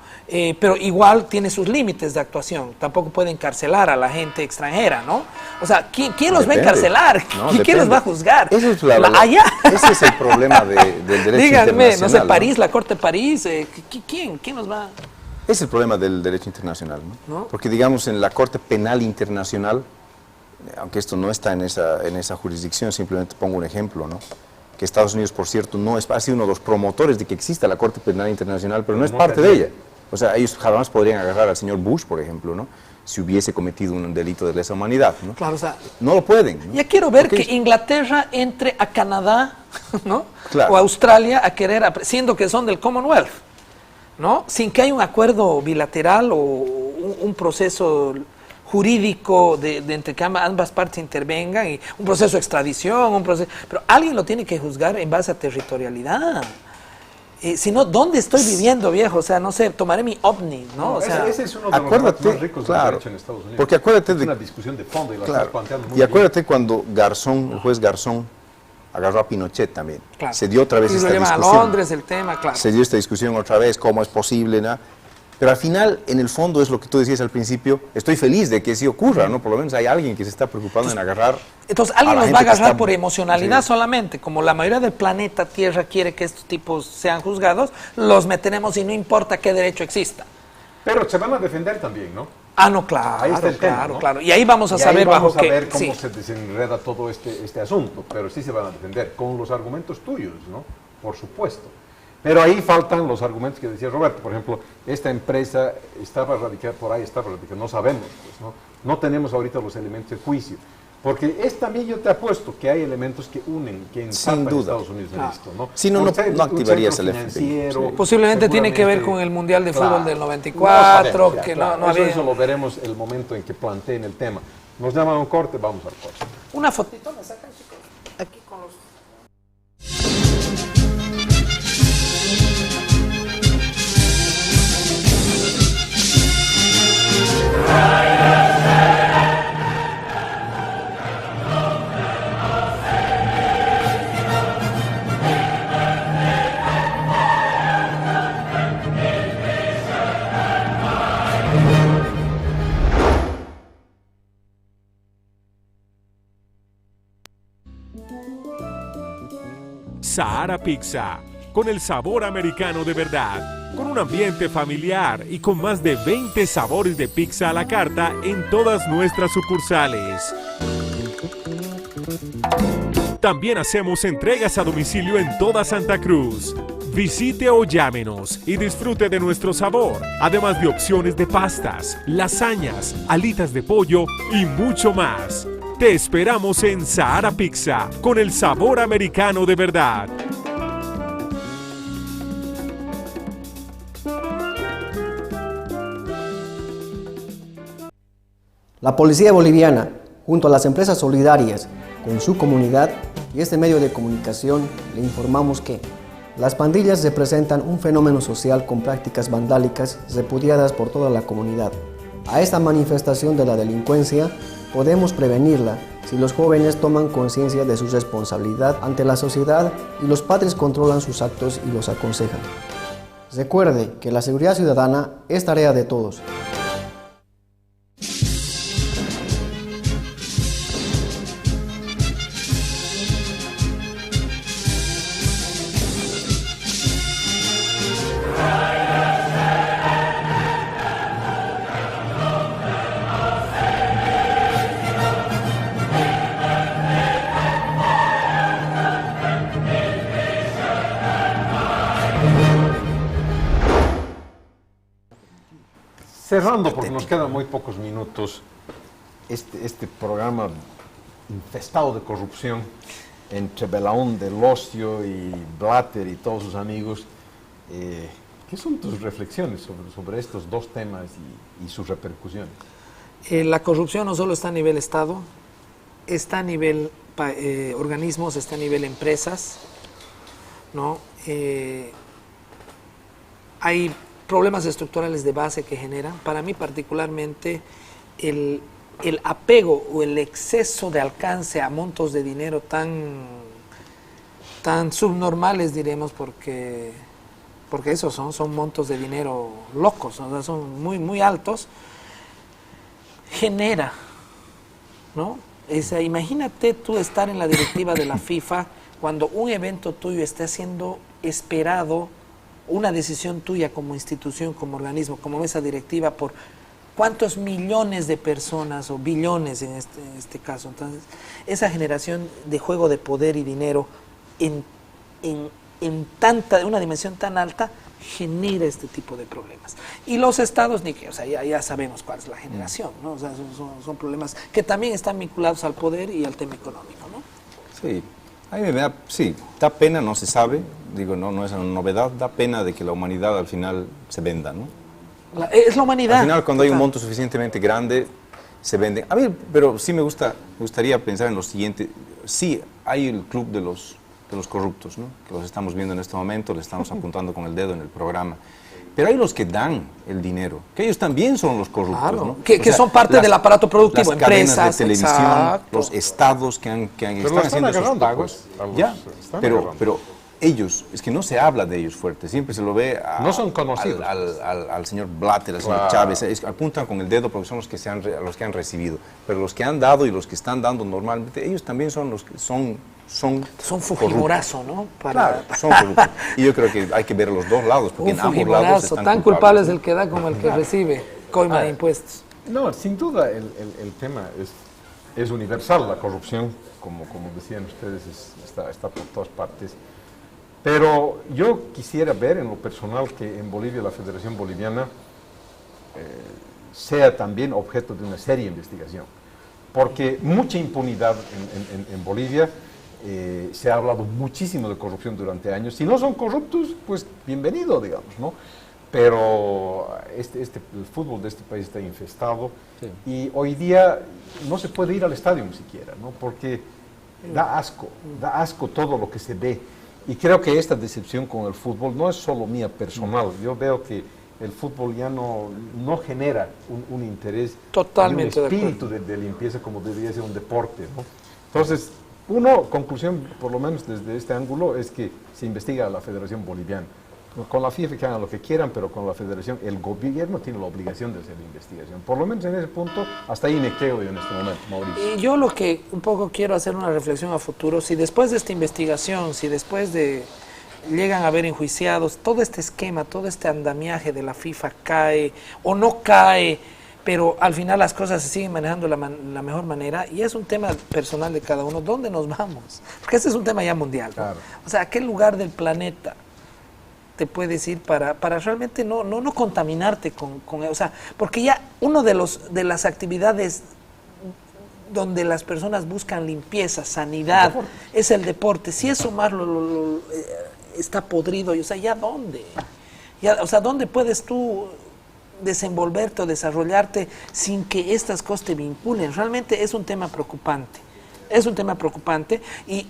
pero igual tiene sus límites de actuación. Tampoco puede encarcelar a la gente extranjera, ¿no? O sea, ¿quién los va a Depende. encarcelar? No, ¿Quién depende. los va a juzgar? Ese es Allá. Ese es el problema del derecho Díganme, no internacional. sé, París, la Corte de París, ¿quién nos va a...? Es el problema del derecho internacional, ¿no? ¿No? Porque, digamos, en la Corte Penal Internacional, aunque esto no está en esa jurisdicción, simplemente pongo un ejemplo, ¿no? Que Estados Unidos, por cierto, ha sido uno de los promotores de que exista la Corte Penal Internacional, pero no es parte de ella. O sea, ellos jamás podrían agarrar al señor Bush, por ejemplo, ¿no? Si hubiese cometido un delito de lesa humanidad, ¿no? Claro, o sea, No lo pueden, ¿no? ya quiero ver Porque que Inglaterra entre a Canadá, ¿no? Claro. O a Australia a querer, siendo que son del Commonwealth. ¿no? Sin que haya un acuerdo bilateral o un proceso jurídico de entre que ambas partes intervengan, y un proceso de extradición, pero alguien lo tiene que juzgar en base a territorialidad. Si no, ¿dónde estoy viviendo, viejo? O sea, no sé, tomaré mi ovni, ¿no? O sea, ese es uno de los debates más ricos del derecho en Estados Unidos. Porque acuérdate es una discusión de fondo y la estás planteando muy y acuérdate cuando el juez Garzón agarró a Pinochet también. claro. Se dio otra vez y esta lo llevan discusión. a Londres el tema, claro. Se dio esta discusión otra vez, cómo es posible, ¿no? Pero al final, en el fondo, es lo que tú decías al principio, estoy feliz de que sí ocurra, ¿no? Por lo menos hay alguien que se está preocupando en agarrar. Entonces, alguien nos va a agarrar por emocionalidad sí. solamente. Como la mayoría del planeta Tierra quiere que estos tipos sean juzgados, los meteremos y no importa qué derecho exista. Pero se van a defender también, ¿no? Ah, no, claro, Ahí está el tema, claro, ¿no? claro. Y ahí vamos a saber vamos bajo a ver qué. cómo Sí. se desenreda todo este asunto, pero sí se van a defender con los argumentos tuyos, ¿no? Por supuesto. Pero ahí faltan los argumentos que decía Roberto. Por ejemplo, esta empresa estaba radicada por ahí, no sabemos, pues, ¿no? No tenemos ahorita los elementos de juicio. Porque también yo te apuesto que hay elementos que unen, que ensartan a Estados Unidos en esto, ¿no? Si no, no activarías el FBI. Sí. Posiblemente tiene que ver con el Mundial de Fútbol del 94, no sabemos, que claro, no había... Eso lo veremos el momento en que planteen el tema. Nos llaman a un corte, vamos al corte. Una fotito me sacan, chicos. Aquí con los... Sahara Pizza, con el sabor americano de verdad, con un ambiente familiar y con más de 20 sabores de pizza a la carta en todas nuestras sucursales. También hacemos entregas a domicilio en toda Santa Cruz. Visite o llámenos y disfrute de nuestro sabor, además de opciones de pastas, lasañas, alitas de pollo y mucho más. Te esperamos en Sahara Pizza, con el sabor americano de verdad. La Policía Boliviana, junto a las empresas solidarias con su comunidad y este medio de comunicación, le informamos que las pandillas representan un fenómeno social con prácticas vandálicas repudiadas por toda la comunidad. A esta manifestación de la delincuencia podemos prevenirla si los jóvenes toman conciencia de su responsabilidad ante la sociedad y los padres controlan sus actos y los aconsejan. Recuerde que la seguridad ciudadana es tarea de todos. Cerrando, porque nos quedan muy pocos minutos, este programa infestado de corrupción entre Belaún del Ocio y Blatter y todos sus amigos. ¿Qué son tus reflexiones sobre estos dos temas y sus repercusiones? La corrupción no solo está a nivel Estado, está a nivel organismos, está a nivel empresas, ¿no? Hay problemas estructurales de base que generan. Para mí particularmente el apego o el exceso de alcance a montos de dinero tan subnormales, diremos, porque esos son montos de dinero locos, o sea, son muy altos, genera, ¿no? Imagínate tú estar en la directiva de la FIFA cuando un evento tuyo esté siendo esperado, una decisión tuya como institución, como organismo, como mesa directiva, por cuántos millones de personas o billones en este caso. Entonces, esa generación de juego de poder y dinero en una dimensión tan alta genera este tipo de problemas. Y los estados, ni que, o sea, ya sabemos cuál es la generación, ¿no? O sea, son problemas que también están vinculados al poder y al tema económico, ¿no? Sí. A mí me da, sí, da pena, no se sabe, digo, no es una novedad, da pena de que la humanidad al final se venda, ¿no? Es la humanidad. Al final, cuando hay un Total. monto suficientemente grande, se venden. A mí, pero sí me gustaría pensar en lo siguiente. Sí, hay el club de los corruptos, ¿no? Que los estamos viendo en este momento, le estamos apuntando con el dedo en el programa. Pero hay los que dan el dinero, que ellos también son los corruptos, Claro, ¿no? que son parte del aparato productivo, las cadenas empresas, de televisión, exacto. los estados que han Pero están están haciendo esos agarrando, pagos. pues, a los- Ya, están pero agarrando. ellos, es que no se habla de ellos fuerte, siempre se lo ve No son conocidos. al señor Blatter, al señor Claro. Chávez, apuntan con el dedo porque son los que los que han recibido, pero los que han dado y los que están dando normalmente, ellos también son los que son Son fujimorazo, ¿no? Claro, son corruptos. Y yo creo que hay que ver los dos lados, porque Un en ambos lados fujimorazo, están tan culpable es ¿no? el que da como el que recibe coima de impuestos. No, sin duda el tema es universal, la corrupción, como decían ustedes, está por todas partes. Pero yo quisiera ver en lo personal que en Bolivia la Federación Boliviana sea también objeto de una seria investigación. Porque mucha impunidad en Bolivia, se ha hablado muchísimo de corrupción durante años. Si no son corruptos, pues bienvenido, digamos, ¿no? Pero el fútbol de este país está infestado y hoy día no se puede ir al estadio ni siquiera, ¿no? Porque da asco todo lo que se ve. Y creo que esta decepción con el fútbol no es solo mía personal. Yo veo que el fútbol ya no genera un interés, Totalmente y un de espíritu de limpieza como debería ser un deporte, ¿no? Entonces, conclusión, por lo menos desde este ángulo, es que se investiga a la Federación Boliviana. Con la FIFA que hagan lo que quieran, pero con la Federación, el gobierno tiene la obligación de hacer la investigación. Por lo menos en ese punto, hasta ahí me quedo yo en este momento, Mauricio. Y yo lo que un poco quiero hacer una reflexión a futuro, si después de esta investigación, si después de llegan a ver enjuiciados, todo este esquema, todo este andamiaje de la FIFA cae o no cae, pero al final las cosas se siguen manejando de la mejor manera, y es un tema personal de cada uno, ¿dónde nos vamos? Porque este es un tema ya mundial, ¿no? Claro. O sea, ¿a qué lugar del planeta te puedes ir para realmente no contaminarte con o sea, porque ya uno de las actividades donde las personas buscan limpieza, sanidad, es el deporte. Si eso más está podrido, o sea, ¿ya dónde? O sea, ¿dónde puedes tú desenvolverte o desarrollarte sin que estas cosas te vinculen? Realmente es un tema preocupante. Es un tema preocupante y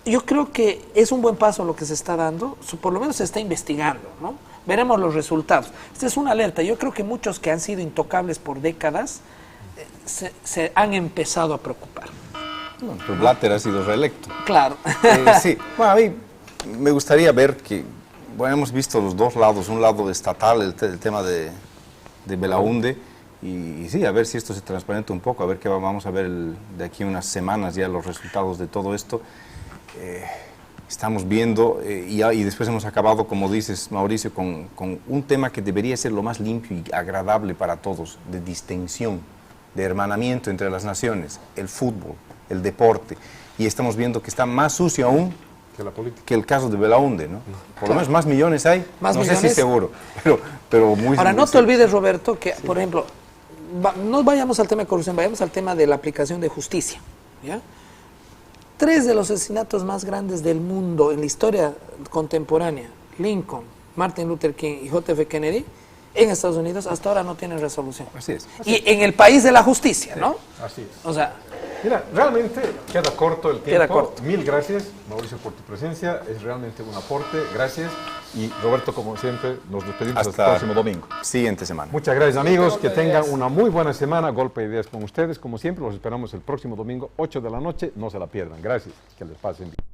yo creo que es un buen paso lo que se está dando, por lo menos se está investigando, ¿no? Veremos los resultados. Esta es una alerta. Yo creo que muchos que han sido intocables por décadas se han empezado a preocupar. No, pero Blatter ha sido reelecto. Claro. Sí, bueno, a mí me gustaría ver que, bueno, hemos visto los dos lados, un lado estatal, el tema de Belaunde, y sí, a ver si esto se transparenta un poco, a ver qué vamos a ver de aquí a unas semanas ya los resultados de todo esto. Estamos viendo, y después hemos acabado, como dices, Mauricio, con un tema que debería ser lo más limpio y agradable para todos, de distensión, de hermanamiento entre las naciones, el fútbol, el deporte, y estamos viendo que está más sucio aún Que la política. que el caso de Belaunde, ¿no? Por lo menos más millones hay, ¿Más no sé millones? si seguro, pero muy... Ahora, no sí. te olvides, Roberto, que, por ejemplo, no vayamos al tema de corrupción, vayamos al tema de la aplicación de justicia, ¿ya? 3 de los asesinatos más grandes del mundo en la historia contemporánea, Lincoln, Martin Luther King y JF Kennedy, en Estados Unidos, hasta ahora no tienen resolución. Así es. Y en el país de la justicia, ¿no? Así es. O sea, Mira, realmente queda corto el tiempo. Queda corto. Mil gracias, Mauricio, por tu presencia. Es realmente un aporte. Gracias. Y Roberto, como siempre, nos despedimos hasta el próximo domingo. Siguiente semana. Muchas gracias, amigos. Que tengan una muy buena semana. Golpe de ideas con ustedes. Como siempre, los esperamos el próximo domingo, 8 de la noche. No se la pierdan. Gracias. Que les pasen bien.